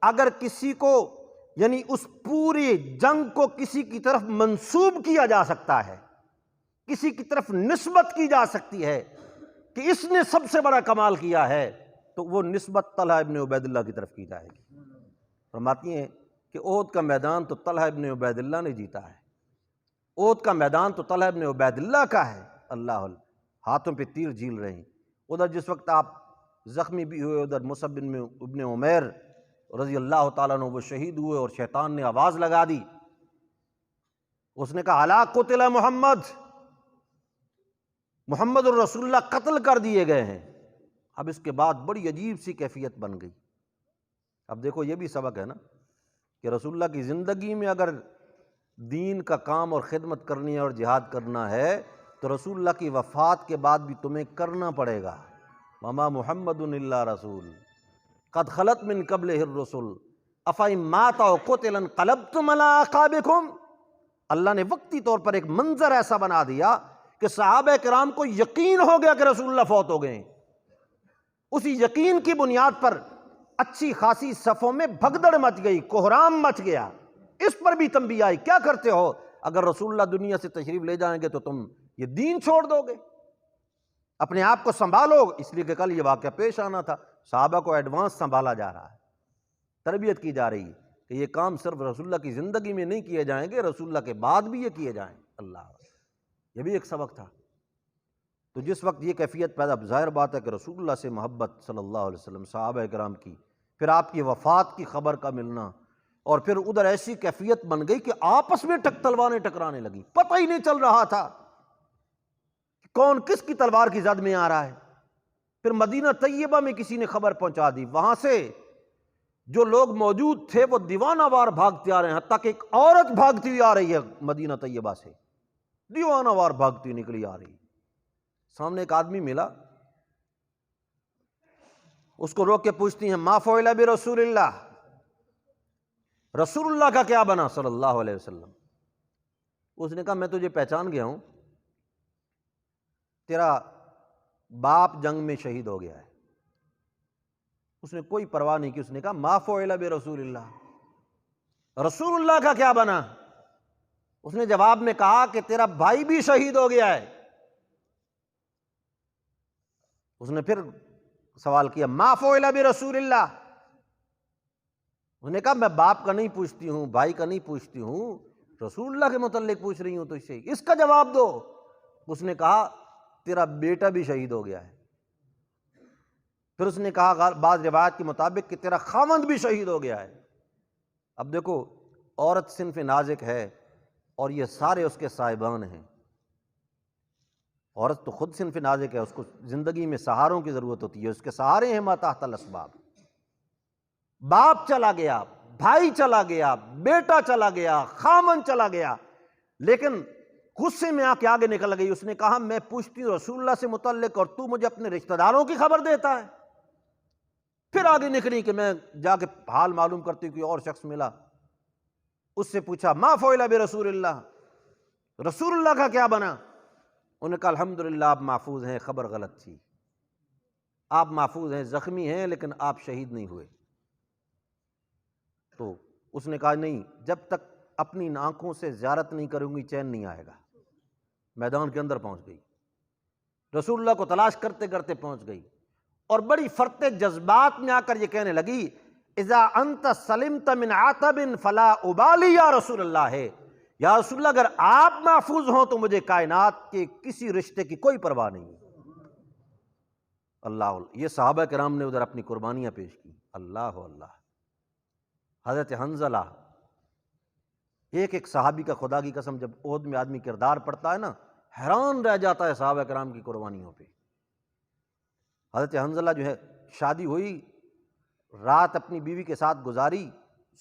اگر کسی کو یعنی اس پوری جنگ کو کسی کی طرف منسوب کیا جا سکتا ہے، کسی کی طرف نسبت کی جا سکتی ہے کہ اس نے سب سے بڑا کمال کیا ہے، تو وہ نسبت طلحہ ابن عبید اللہ کی طرف کی جائے گی۔ فرماتی ہیں کہ احد کا میدان تو طلحہ ابن عبید اللہ نے جیتا ہے، احد کا میدان تو طلحہ ابن عبید اللہ کا ہے۔ اللہ ہاتھوں پہ تیر جھیل رہے ہیں، ادھر جس وقت آپ زخمی بھی ہوئے، ادھر مصعب ابن عمیر رضی اللہ تعالیٰ عنہ وہ شہید ہوئے، اور شیطان نے آواز لگا دی، اس نے کہا الا قتل محمد، محمد الرسول اللہ قتل کر دیے گئے ہیں۔ اب اس کے بعد بڑی عجیب سی کیفیت بن گئی۔ اب دیکھو یہ بھی سبق ہے نا کہ رسول اللہ کی زندگی میں اگر دین کا کام اور خدمت کرنی ہے اور جہاد کرنا ہے تو رسول اللہ کی وفات کے بعد بھی تمہیں کرنا پڑے گا۔ وما محمد الا رسول قد خلت من قبلہ الرسل افإن مات أو قتل انقلبتم على أعقابكم۔ اللہ نے وقتی طور پر ایک منظر ایسا بنا دیا کہ صحابہ کرام کو یقین ہو گیا کہ رسول اللہ فوت ہو گئے ہیں۔ اسی یقین کی بنیاد پر اچھی خاصی صفوں میں بھگدڑ مچ گئی، کوہرام مچ گیا۔ اس پر بھی تنبیہ آئی، کیا کرتے ہو؟ اگر رسول اللہ دنیا سے تشریف لے جائیں گے تو تم یہ دین چھوڑ دو گے، اپنے آپ کو سنبھالو، اس لیے کہ کل یہ واقعہ پیش آنا تھا۔ صحابہ کو ایڈوانس سنبھالا جا رہا ہے، تربیت کی جا رہی ہے کہ یہ کام صرف رسول اللہ کی زندگی میں نہیں کیے جائیں گے، رسول اللہ کے بعد بھی یہ کیے جائیں۔ اللہ، یہ بھی ایک سبق تھا۔ تو جس وقت یہ کیفیت پیدا، ظاہر بات ہے کہ رسول اللہ سے محبت صلی اللہ علیہ وسلم، صحابہ کرام کی، پھر آپ کی وفات کی خبر کا ملنا، اور پھر ادھر ایسی کیفیت بن گئی کہ آپس میں تلواریں ٹکرانے لگی، پتہ ہی نہیں چل رہا تھا کہ کون کس کی تلوار کی زد میں آ رہا ہے۔ پھر مدینہ طیبہ میں کسی نے خبر پہنچا دی، وہاں سے جو لوگ موجود تھے وہ دیوانہ وار بھاگتے آ رہے ہیں، حتیٰ کہ ایک عورت بھاگتی ہوئی آ رہی ہے مدینہ طیبہ سے، دیوانہ وار بھاگتی ہوئی نکلی آ رہی ہے۔ سامنے ایک آدمی ملا، اس کو روک کے پوچھتی ہیں ما فعل برسول اللہ، رسول اللہ کا کیا بنا صلی اللہ علیہ وسلم؟ اس نے کہا میں تجھے پہچان گیا ہوں، تیرا باپ جنگ میں شہید ہو گیا ہے۔ اس نے کوئی پرواہ نہیں کی، اس نے کہا ما فعل برسول اللہ، رسول اللہ کا کیا بنا؟ اس نے جواب میں کہا کہ تیرا بھائی بھی شہید ہو گیا ہے۔ اس نے پھر سوال کیا ما فعل برسول اللہ، اس نے کہا میں باپ کا نہیں پوچھتی ہوں، بھائی کا نہیں پوچھتی ہوں، رسول اللہ کے متعلق پوچھ رہی ہوں، تو اسے اس کا جواب دو۔ اس نے کہا تیرا بیٹا بھی شہید ہو گیا ہے۔ پھر اس نے کہا بعض روایت کے مطابق کہ تیرا خاوند بھی شہید ہو گیا ہے۔ اب دیکھو عورت صنف نازک ہے اور یہ سارے اس کے صاحبان ہیں۔ عورت تو خود صنف نازک ہے، اس کو زندگی میں سہاروں کی ضرورت ہوتی ہے، اس کے سہارے ہیں ما تحت الاسباب۔ باپ چلا گیا، بھائی چلا گیا، بیٹا چلا گیا، خامن چلا گیا، لیکن غصے میں آ کے آگے نکل گئی۔ اس نے کہا میں پوچھتی ہوں رسول اللہ سے متعلق اور تو مجھے اپنے رشتہ داروں کی خبر دیتا ہے۔ پھر آگے نکلی کہ میں جا کے حال معلوم کرتی، کوئی اور شخص ملا، اس سے پوچھا ما فعل برسول اللہ، رسول اللہ کا کیا بنا؟ انہوں نے کہا الحمدللہ آپ محفوظ ہیں، خبر غلط تھی، آپ محفوظ ہیں، زخمی ہیں لیکن آپ شہید نہیں ہوئے۔ تو اس نے کہا نہیں، جب تک اپنی آنکھوں سے زیارت نہیں کروں گی چین نہیں آئے گا۔ میدان کے اندر پہنچ گئی، رسول اللہ کو تلاش کرتے کرتے پہنچ گئی، اور بڑی فرتے جذبات میں آ کر یہ کہنے لگی اذا انت سلمت من عتب فلا ابالی یا رسول اللہ ہے، یا رسول اللہ اگر آپ محفوظ ہوں تو مجھے کائنات کے کسی رشتے کی کوئی پرواہ نہیں۔ اللہ، یہ صحابہ کرام نے ادھر اپنی قربانیاں پیش کی۔ اللہ اللہ، حضرت حنظلہ، ایک صحابی کا خدا کی قسم جب عہد میں آدمی کردار پڑتا ہے نا، حیران رہ جاتا ہے صحابہ کرام کی قربانیوں پہ۔ حضرت حنظلہ جو ہے، شادی ہوئی، رات اپنی بیوی کے ساتھ گزاری،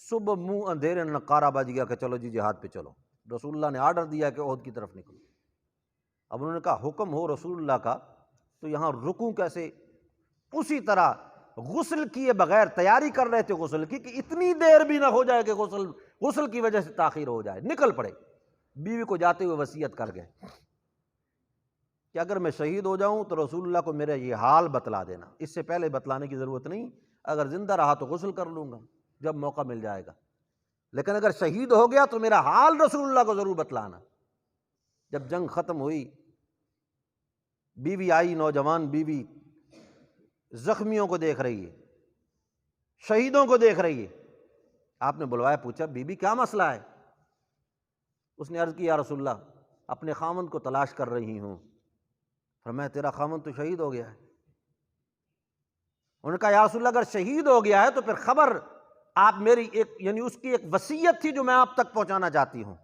صبح منہ اندھیرے نقارہ بج گیا کہ چلو جی جہاد پہ چلو۔ رسول اللہ نے آرڈر دیا کہ عہد کی طرف نکلو۔ اب انہوں نے کہا حکم ہو رسول اللہ کا تو یہاں رکوں کیسے؟ اسی طرح غسل کیے بغیر تیاری کر رہے تھے غسل کی، کہ اتنی دیر بھی نہ ہو جائے کہ غسل کی وجہ سے تاخیر ہو جائے، نکل پڑے۔ بیوی کو جاتے ہوئے وصیت کر گئے کہ اگر میں شہید ہو جاؤں تو رسول اللہ کو میرا یہ حال بتلا دینا، اس سے پہلے بتلانے کی ضرورت نہیں، اگر زندہ رہا تو غسل کر لوں گا جب موقع مل جائے گا، لیکن اگر شہید ہو گیا تو میرا حال رسول اللہ کو ضرور بتلانا۔ جب جنگ ختم ہوئی، بیوی آئی، نوجوان بیوی زخمیوں کو دیکھ رہی ہے، شہیدوں کو دیکھ رہی ہے۔ آپ نے بلوایا، پوچھا بی بی کیا مسئلہ ہے؟ اس نے عرض کی یا رسول اللہ اپنے خامند کو تلاش کر رہی ہوں۔ فرمایا تیرا خامند تو شہید ہو گیا ہے۔ انہوں نے کہا یا رسول اللہ اگر شہید ہو گیا ہے تو پھر خبر آپ میری یعنی اس کی ایک وصیت تھی جو میں آپ تک پہنچانا چاہتی ہوں۔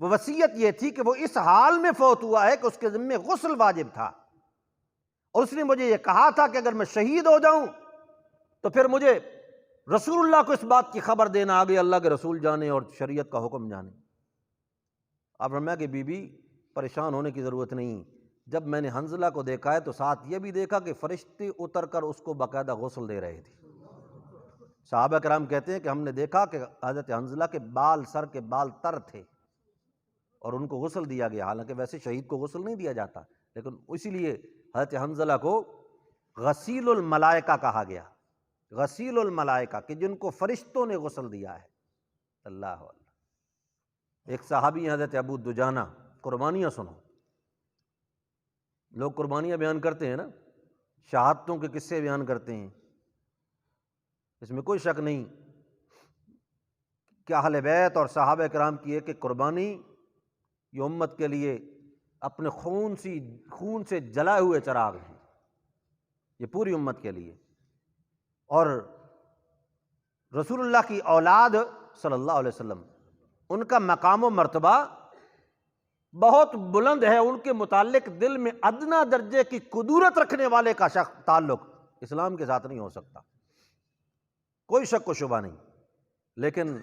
وہ وصیت یہ تھی کہ وہ اس حال میں فوت ہوا ہے کہ اس کے ذمہ غسل واجب تھا، اور اس نے مجھے یہ کہا تھا کہ اگر میں شہید ہو جاؤں تو پھر مجھے رسول اللہ کو اس بات کی خبر دینا، آگے اللہ کے رسول جانے اور شریعت کا حکم جانے۔ آپ فرمایا کہ بی بی پریشان ہونے کی ضرورت نہیں، جب میں نے حنظلہ کو دیکھا ہے تو ساتھ یہ بھی دیکھا کہ فرشتے اتر کر اس کو باقاعدہ غسل دے رہے تھے۔ صحابہ کرام کہتے ہیں کہ ہم نے دیکھا کہ حضرت حنظلہ کے بال، سر کے بال تر تھے اور ان کو غسل دیا گیا، حالانکہ ویسے شہید کو غسل نہیں دیا جاتا، لیکن اسی لیے حضرت حنظلہ کو غسیل الملائکہ کہا گیا، غسیل الملائکہ، کہ جن کو فرشتوں نے غسل دیا ہے۔ اللہ اللہ۔ ایک صحابی حضرت ابو دجانہ، قربانیاں سنو، لوگ قربانیاں بیان کرتے ہیں نا، شہادتوں کے قصے بیان کرتے ہیں، اس میں کوئی شک نہیں کہ اہل بیت اور صحابہ کرام کی ایک ایک قربانی یہ امت کے لیے اپنے خون سے جلائے ہوئے چراغ ہیں، یہ پوری امت کے لیے۔ اور رسول اللہ کی اولاد صلی اللہ علیہ وسلم، ان کا مقام و مرتبہ بہت بلند ہے، ان کے متعلق دل میں ادنا درجے کی قدورت رکھنے والے کا شخص تعلق اسلام کے ساتھ نہیں ہو سکتا، کوئی شک و شبہ نہیں۔ لیکن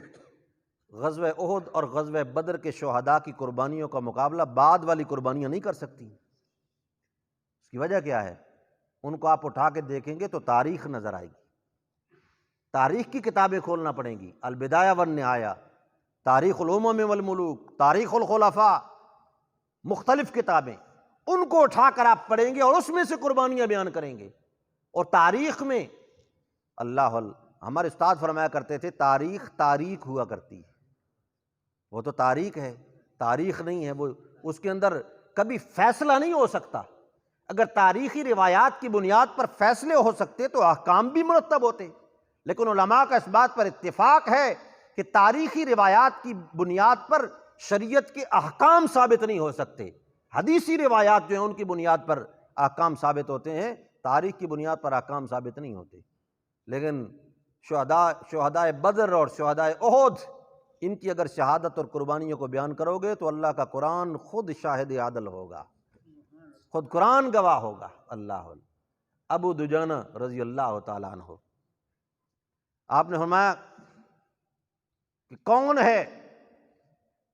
غزوہ احد اور غزوہ بدر کے شہداء کی قربانیوں کا مقابلہ بعد والی قربانیاں نہیں کر سکتی۔ اس کی وجہ کیا ہے؟ ان کو آپ اٹھا کے دیکھیں گے تو تاریخ نظر آئے گی، تاریخ کی کتابیں کھولنا پڑیں گی، البدایہ والنہایہ، تاریخ الامم والملوک، تاریخ الخلفاء، مختلف کتابیں، ان کو اٹھا کر آپ پڑھیں گے اور اس میں سے قربانیاں بیان کریں گے۔ اور تاریخ میں اللہ ہمارے استاد فرمایا کرتے تھے تاریخ تاریخ ہوا کرتی ہے، وہ تو تاریخ ہے، تاریخ نہیں ہے، وہ اس کے اندر کبھی فیصلہ نہیں ہو سکتا۔ اگر تاریخی روایات کی بنیاد پر فیصلے ہو سکتے تو احکام بھی مرتب ہوتے، لیکن علماء کا اس بات پر اتفاق ہے کہ تاریخی روایات کی بنیاد پر شریعت کے احکام ثابت نہیں ہو سکتے، حدیثی روایات جو ہیں ان کی بنیاد پر احکام ثابت ہوتے ہیں، تاریخ کی بنیاد پر احکام ثابت نہیں ہوتے۔ لیکن شہداء بدر اور شہداء احد، ان کی اگر شہادت اور قربانیوں کو بیان کرو گے تو اللہ کا قرآن خود شاہد عدل ہوگا، خود قرآن گواہ ہوگا۔ اللہ ابو دجانہ رضی اللہ تعالیٰ عنہ، آپ نے فرمایا کہ کون ہے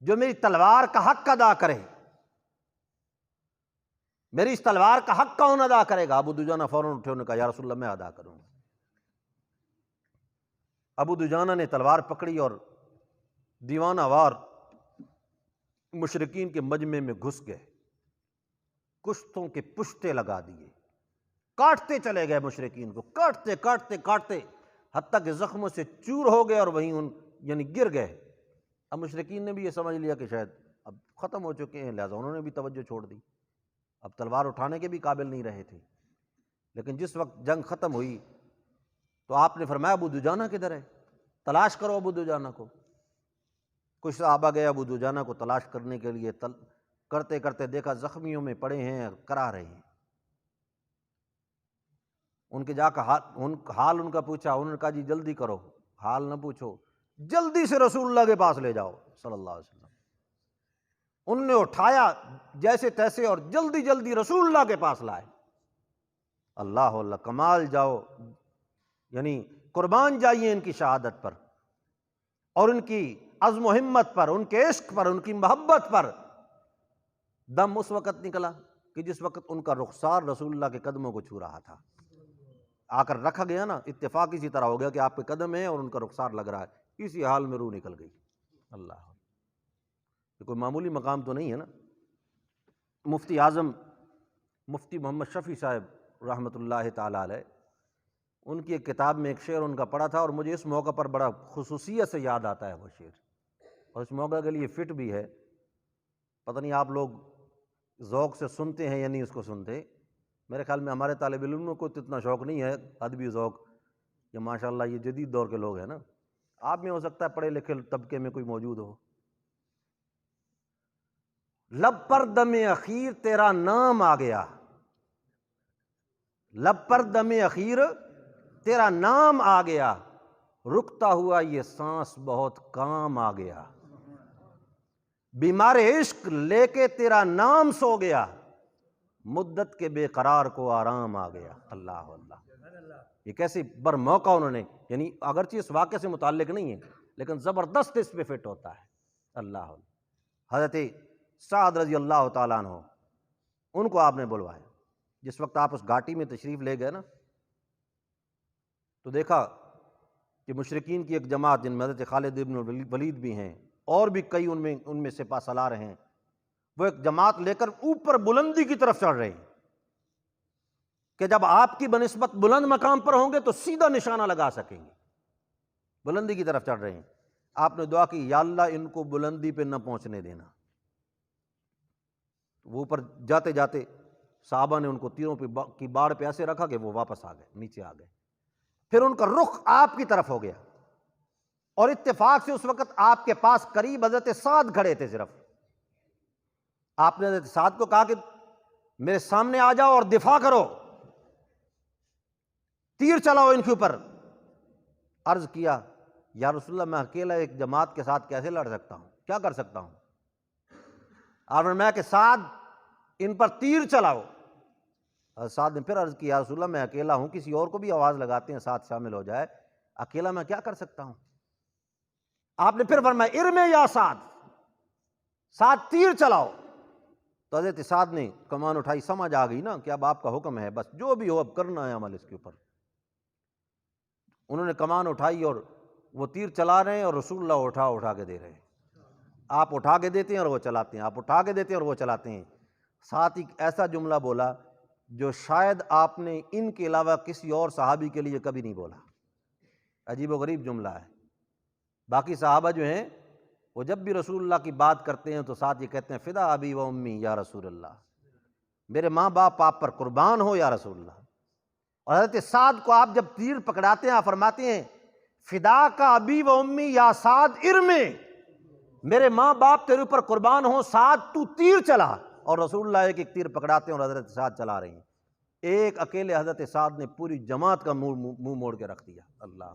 جو میری تلوار کا حق ادا کرے، میری اس تلوار کا حق کون ادا کرے گا؟ ابو دجانہ فوراً اٹھے، انہوں نے کہا یا رسول اللہ میں ادا کروں گا۔ ابو دجانہ نے تلوار پکڑی اور دیوانہ وار مشرکین کے مجمع میں گھس گئے، کشتوں کے پشتے لگا دیے، کاٹتے چلے گئے مشرکین کو، کاٹتے کاٹتے کاٹتے حتیٰ کہ زخموں سے چور ہو گئے اور وہیں یعنی گر گئے۔ اب مشرکین نے بھی یہ سمجھ لیا کہ شاید اب ختم ہو چکے ہیں، لہٰذا انہوں نے بھی توجہ چھوڑ دی، اب تلوار اٹھانے کے بھی قابل نہیں رہے تھے۔ لیکن جس وقت جنگ ختم ہوئی تو آپ نے فرمایا ابو دجانہ کدھر ہے، تلاش کرو ابو دجانہ کو۔ کچھ صحابہ گئے ابو دجانہ کو تلاش کرنے کے لیے، کرتے کرتے دیکھا زخمیوں میں پڑے ہیں، کرا رہے ہیں۔ ان کے جا کر حال ان کا پوچھا، انہوں نے کہا جی جلدی کرو، حال نہ پوچھو، جلدی سے رسول اللہ کے پاس لے جاؤ صلی اللہ علیہ وسلم۔ ان نے اٹھایا جیسے تیسے اور جلدی جلدی رسول اللہ کے پاس لائے۔ اللہ اللہ، کمال جاؤ، یعنی قربان جائیے ان کی شہادت پر اور ان کی عزم و ہمت پر، ان کے عشق پر، ان کی محبت پر۔ دم اس وقت نکلا کہ جس وقت ان کا رخسار رسول اللہ کے قدموں کو چھو رہا تھا، آ کر رکھا گیا نا، اتفاق اسی طرح ہو گیا کہ آپ کے قدم ہیں اور ان کا رخسار لگ رہا ہے، اسی حال میں روح نکل گئی۔ اللہ، یہ کوئی معمولی مقام تو نہیں ہے نا۔ مفتی اعظم مفتی محمد شفیع صاحب رحمۃ اللہ تعالی علیہ، ان کی ایک کتاب میں ایک شعر ان کا پڑھا تھا اور مجھے اس موقع پر بڑا خصوصیت سے یاد آتا ہے وہ شعر، اور اس موقع کے لیے فٹ بھی ہے۔ پتہ نہیں آپ لوگ ذوق سے سنتے ہیں یا نہیں اس کو سنتے، میرے خیال میں ہمارے طالب علموں کو اتنا شوق نہیں ہے ادبی ذوق، یہ ماشاءاللہ یہ جدید دور کے لوگ ہیں نا، آپ میں ہو سکتا ہے پڑھے لکھے طبقے میں کوئی موجود ہو۔ لب پر دم اخیر تیرا نام آ گیا، لب پر دم اخیر تیرا نام آ گیا، رکتا ہوا یہ سانس بہت کام آ گیا، بیمار عشق لے کے تیرا نام سو گیا، مدت کے بے قرار کو آرام آ گیا۔ اللہ اللہ، یہ کیسے بر موقع انہوں نے، یعنی اگرچہ اس واقعے سے متعلق نہیں ہے لیکن زبردست اس پہ فٹ ہوتا ہے۔ اللہ اللہ، حضرت سعد رضی اللہ تعالیٰ عنہ، ان کو آپ نے بلوایا۔ جس وقت آپ اس گھاٹی میں تشریف لے گئے نا تو دیکھا کہ مشرکین کی ایک جماعت، جن میں حضرت خالد ابن ولید بھی ہیں اور بھی کئی ان میں سپہ سالار ہیں، وہ ایک جماعت لے کر اوپر بلندی کی طرف چڑھ رہے ہیں کہ جب آپ کی بنسبت بلند مقام پر ہوں گے تو سیدھا نشانہ لگا سکیں گے، بلندی کی طرف چڑھ رہے ہیں۔ آپ نے دعا کی، یا اللہ ان کو بلندی پہ نہ پہنچنے دینا۔ وہ اوپر جاتے جاتے صحابہ نے ان کو تیروں کی باڑ پہ ایسے رکھا کہ وہ واپس آ گئے، نیچے آ گئے۔ پھر ان کا رخ آپ کی طرف ہو گیا اور اتفاق سے اس وقت آپ کے پاس قریب حضرت سعد کھڑے تھے۔ صرف آپ نے حضرت سعد کو کہا کہ میرے سامنے آ جاؤ اور دفاع کرو، تیر چلاؤ ان کے اوپر۔ عرض کیا، یا رسول اللہ میں اکیلا ایک جماعت کے ساتھ کیسے لڑ سکتا ہوں، کیا کر سکتا ہوں؟ آپ نے فرمایا کہ سعد ان پر تیر چلاؤ۔ سعد نے پھر عرض کیا، یا رسول اللہ میں اکیلا ہوں، کسی اور کو بھی آواز لگاتے ہیں ساتھ شامل ہو جائے، اکیلا میں کیا کر سکتا ہوں؟ آپ نے پھر فرمایا، ارمے یا سعد، سعد تیر چلاؤ۔ تو حضرت سعد نے کمان اٹھائی، سمجھ آ گئی نا کہ اب آپ کا حکم ہے، بس جو بھی ہو اب کرنا ہے عمل اس کے اوپر۔ انہوں نے کمان اٹھائی اور وہ تیر چلا رہے ہیں اور رسول اللہ اٹھا کے دے رہے ہیں۔ آپ اٹھا کے دیتے ہیں اور وہ چلاتے ہیں، آپ اٹھا کے دیتے ہیں اور وہ چلاتے ہیں۔ ساتھ ہی ایسا جملہ بولا جو شاید آپ نے ان کے علاوہ کسی اور صحابی کے لیے کبھی نہیں بولا۔ عجیب و غریب جملہ ہے۔ باقی صحابہ جو ہیں وہ جب بھی رسول اللہ کی بات کرتے ہیں تو ساتھ یہ کہتے ہیں، فدا ابی و امی یا رسول اللہ، میرے ماں باپ آپ پر قربان ہو یا رسول اللہ۔ اور حضرت سعد کو آپ جب تیر پکڑاتے ہیں آپ فرماتے ہیں، فدا کا ابی و امی یا سعد ارمے، میرے ماں باپ تیرے اوپر قربان ہوں، سعد تو تیر چلا۔ اور رسول اللہ ایک ایک تیر پکڑاتے ہیں اور حضرت سعد چلا رہے ہیں۔ ایک اکیلے حضرت سعد نے پوری جماعت کا منہ موڑ کے رکھ دیا۔ اللہ۔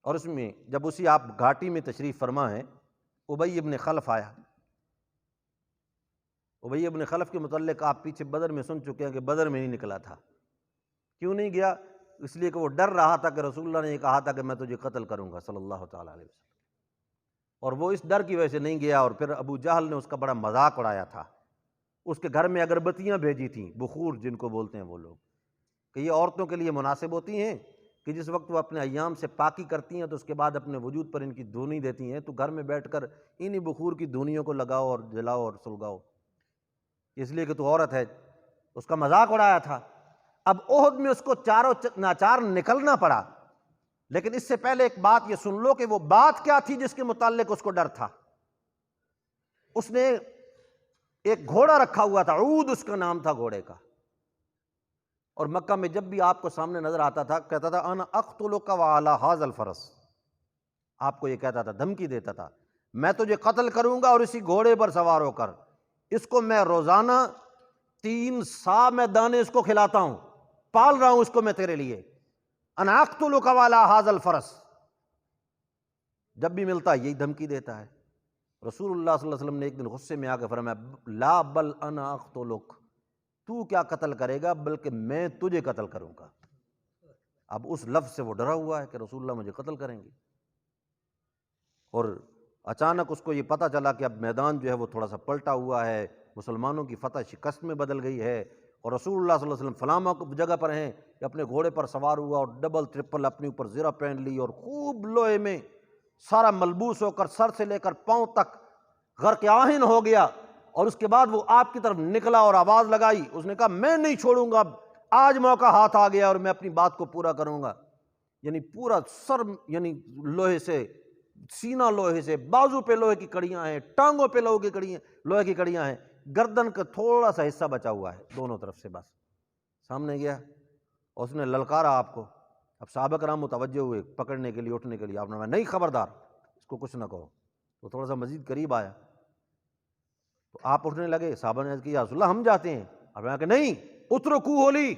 اور اس میں جب اسی آپ گھاٹی میں تشریف فرما ہے، ابی ابن خلف آیا۔ ابی ابن خلف کے متعلق آپ پیچھے بدر میں سن چکے ہیں کہ بدر میں نہیں نکلا تھا۔ کیوں نہیں گیا؟ اس لیے کہ وہ ڈر رہا تھا کہ رسول اللہ نے یہ کہا تھا کہ میں تجھے قتل کروں گا صلی اللہ تعالیٰ علیہ وسلم، اور وہ اس ڈر کی وجہ سے نہیں گیا۔ اور پھر ابو جہل نے اس کا بڑا مذاق اڑایا تھا، اس کے گھر میں اگربتیاں بھیجی تھیں، بخور جن کو بولتے ہیں وہ لوگ، کہ یہ عورتوں کے لیے مناسب ہوتی ہیں کہ جس وقت وہ اپنے ایام سے پاکی کرتی ہیں تو اس کے بعد اپنے وجود پر ان کی دھونی دیتی ہیں، تو گھر میں بیٹھ کر انہی بخور کی دھونیوں کو لگاؤ اور جلاؤ اور سلگاؤ، اس لیے کہ تو عورت ہے۔ اس کا مذاق اڑایا تھا۔ اب احد میں اس کو چاروں ناچار نکلنا پڑا لیکن اس سے پہلے ایک بات یہ سن لو کہ وہ بات کیا تھی جس کے متعلق اس کو ڈر تھا۔ اس نے ایک گھوڑا رکھا ہوا تھا، عود اس کا نام تھا گھوڑے کا، اور مکہ میں جب بھی آپ کو سامنے نظر آتا تھا کہتا تھا انا اقتلک وعلی ھذا الفرس، آپ کو یہ کہتا تھا، دھمکی دیتا تھا، میں تجھے قتل کروں گا اور اسی گھوڑے پر سوار ہو کر، اس کو میں روزانہ 3 سا میں دانے اس کو کھلاتا ہوں، پال رہا ہوں اس کو میں تیرے لیے، انا اقتلک وعلی ھذا الفرس، جب بھی ملتا ہے یہی دھمکی دیتا ہے۔ رسول اللہ صلی اللہ علیہ وسلم نے ایک دن غصے میں آ کے فرمایا لا بل انا اقتلک، تو کیا قتل کرے گا بلکہ میں تجھے قتل کروں گا۔ اب اس لفظ سے وہ ڈرا ہوا ہے کہ رسول اللہ مجھے قتل کریں گے، اور اچانک اس کو یہ پتہ چلا کہ اب میدان جو ہے وہ تھوڑا سا پلٹا ہوا ہے، مسلمانوں کی فتح شکست میں بدل گئی ہے، اور رسول اللہ صلی اللہ علیہ وسلم فلاں جگہ پر ہیں کہ اپنے گھوڑے پر سوار ہوا اور ڈبل ٹرپل اپنے اوپر زرہ پہن لی اور خوب لوہے میں سارا ملبوس ہو کر سر سے لے کر پاؤں تک غرق آہن ہو گیا، اور اس کے بعد وہ آپ کی طرف نکلا اور آواز لگائی، اس نے کہا میں نہیں چھوڑوں گا، آج موقع ہاتھ آ گیا اور میں اپنی بات کو پورا کروں گا۔ یعنی پورا سر یعنی لوہے سے، سینہ لوہے سے، بازو پہ لوہے کی کڑیاں ہیں، ٹانگوں پہ لوہے کی کڑیاں ہیں، گردن کا تھوڑا سا حصہ بچا ہوا ہے دونوں طرف سے، بس سامنے گیا اور اس نے للکارا آپ کو۔ اب صحابہ کرام متوجہ ہوئے پکڑنے کے لیے، اٹھنے کے لیے، آپ نے نہیں خبردار اس کو کچھ نہ کہو، وہ تھوڑا سا مزید قریب آیا تو آپ اٹھنے لگے، صحابہ نے عرض کی یا رسول اللہ ہم جاتے ہیں، آپ نے کہا کہ نہیں، اترکوہ لی،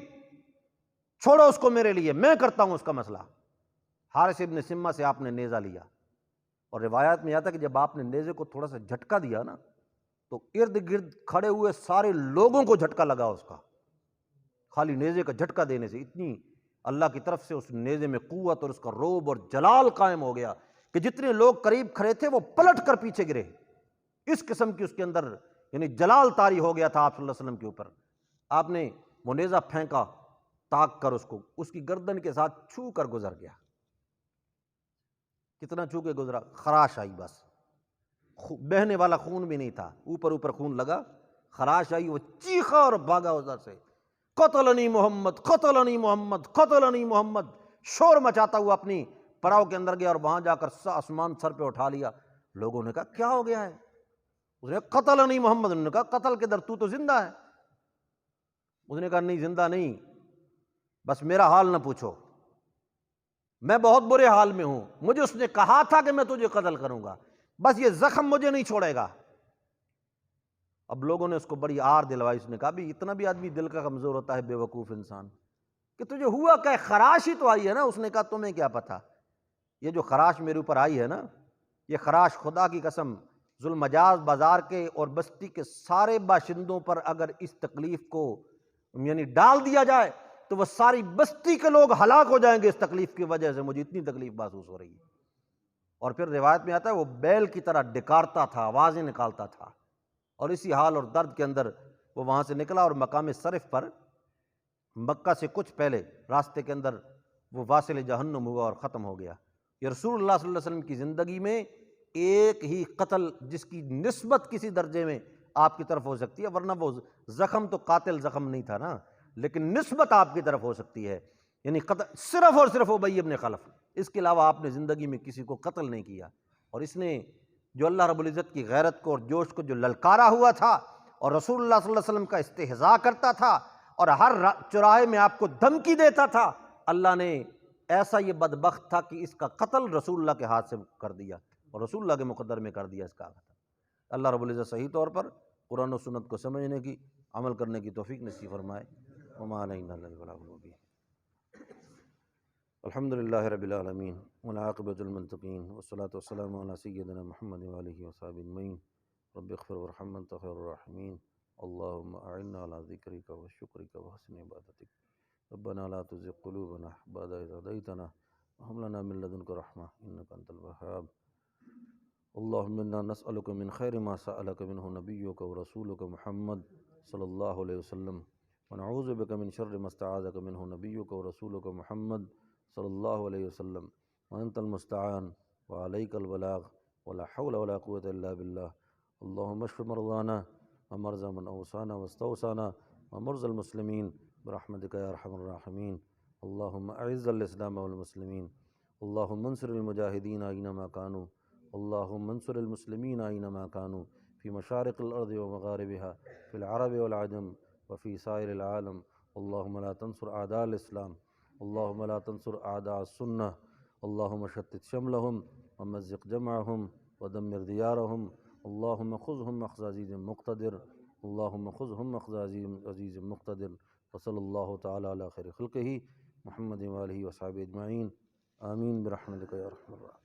چھوڑو اس کو میرے لیے، میں کرتا ہوں اس کا مسئلہ۔ حارث ابن سمہ سے آپ نے نیزہ لیا، اور روایات میں آتا ہے کہ جب آپ نے نیزے کو تھوڑا سا جھٹکا دیا نا تو ارد گرد کھڑے ہوئے سارے لوگوں کو جھٹکا لگا اس کا، خالی نیزے کا جھٹکا دینے سے اتنی اللہ کی طرف سے اس نیزے میں قوت اور اس کا روب اور جلال قائم ہو گیا کہ جتنے لوگ قریب کھڑے تھے وہ پلٹ کر پیچھے گرے۔ اس قسم کی اس کے اندر یعنی جلال طاری ہو گیا تھا آپ صلی اللہ علیہ وسلم کے اوپر۔ آپ نے وہ نیزہ پھینکا تاک کر اس کو، اس کی گردن کے ساتھ چھو کر گزر گیا۔ کتنا چھو کے گزرا، خراش آئی، بس بہنے والا خون بھی نہیں تھا، اوپر اوپر خون لگا، خراش آئی، وہ چیخا اور بھاگا ادھر سے، قتلنی محمد قتلنی محمد قتلنی محمد، شور مچاتا ہوا اپنی پڑاؤ کے اندر گیا اور وہاں جا کر آسمان سر پہ اٹھا لیا۔ لوگوں نے کہا کیا ہو گیا ہے؟ اس نے قتلنی محمد، انہوں نے کہا قتل کے در تو زندہ ہے؟ اس نے کہا نہیں زندہ نہیں، بس میرا حال نہ پوچھو، میں بہت برے حال میں ہوں، مجھے اس نے کہا تھا کہ میں تجھے قتل کروں گا، بس یہ زخم مجھے نہیں چھوڑے گا۔ اب لوگوں نے اس کو بڑی آر دلوائی، اس نے کہا بھی اتنا بھی آدمی دل کا کمزور ہوتا ہے بے وقوف انسان، کہ تجھے ہوا کہ خراش ہی تو آئی ہے نا۔ اس نے کہا تمہیں کیا پتا، یہ جو خراش میرے اوپر آئی ہے نا، یہ خراش خدا کی قسم ذوالمجاز بازار کے اور بستی کے سارے باشندوں پر اگر اس تکلیف کو یعنی ڈال دیا جائے تو وہ ساری بستی کے لوگ ہلاک ہو جائیں گے اس تکلیف کی وجہ سے، مجھے اتنی تکلیف محسوس ہو رہی ہے۔ اور پھر روایت میں آتا ہے وہ بیل کی طرح ڈکارتا تھا، آوازیں نکالتا تھا، اور اسی حال اور درد کے اندر وہ وہاں سے نکلا اور مقام صرف پر مکہ سے کچھ پہلے راستے کے اندر وہ واصل جہنم ہوا اور ختم ہو گیا۔ یہ رسول اللہ صلی اللہ علیہ وسلم کی زندگی میں ایک ہی قتل جس کی نسبت کسی درجے میں آپ کی طرف ہو سکتی ہے، ورنہ وہ زخم تو قاتل زخم نہیں تھا نا، لیکن نسبت آپ کی طرف ہو سکتی ہے، یعنی قتل صرف اور صرف ابی بن خلف، اس کے علاوہ آپ نے زندگی میں کسی کو قتل نہیں کیا۔ اور اس نے جو اللہ رب العزت کی غیرت کو اور جوش کو جو للکارا ہوا تھا اور رسول اللہ صلی اللہ علیہ وسلم کا استہزاء کرتا تھا اور ہر چوراہے میں آپ کو دھمکی دیتا تھا، اللہ نے ایسا یہ بدبخت تھا کہ اس کا قتل رسول اللہ کے ہاتھ سے کر دیا اور رسول اللہ کے مقدر میں کر دیا اس کا قتل۔ اللہ رب العزت صحیح طور پر قرآن و سنت کو سمجھنے کی، عمل کرنے کی توفیق نصیب فرمائے۔ وما علینا الا البلاغ المبین۔ الحمد للہ رب العالمین والعاقبۃ للمتقین والصلاۃ والسلام علی سیدنا محمد وآلہ وصحبہ اجمعین۔ رب اغفر وارحم انت خیر الراحمین۔ اللہم اعنا علی ذکرک وشکرک وحسن عبادتک۔ ربنا لا تزغ قلوبنا بعد إذ هديتنا وهب لنا من لدنك رحمة إنك أنت الوهاب۔ اللهم إنا نسألك من خير ما سألك منه نبيك ورسولك محمد صلى الله عليه وسلم، ونعوذ بك من شر ما استعاذك منه نبيك ورسولك محمد صلى الله عليه وسلم، وأنت المستعان وعليك البلاغ ولا حول ولا قوة إلا بالله۔ اللهم اشف مرضانا ومرضى من أوصانا واستوصانا ومرضى المسلمين برحمتك يا أرحم الراحمين۔ اللهم أعز الإسلام والمسلمين، اللہم انصر المجاہدین اینما کانوا، اللہم انصر المسلمین اینما کانوا فی مشارق الارض ومغاربها فی العرب والعجم وفی سائر العالم، اللہم لا تنصر اعداء الاسلام، اللہم لا تنصر اعداء السنہ، اللہم شتت شملہم ومزق جمعہم ودمر دیارہم، اللہم خذہم اخذ عزیز مقتدر، اللہم خذہم اخذ عزیز مقتدر، وصلی اللہ تعالی علی خیر خلقہ محمد وآلہ وصحبہ اجمعین، آمین برحمتک یا ارحم الراحمین۔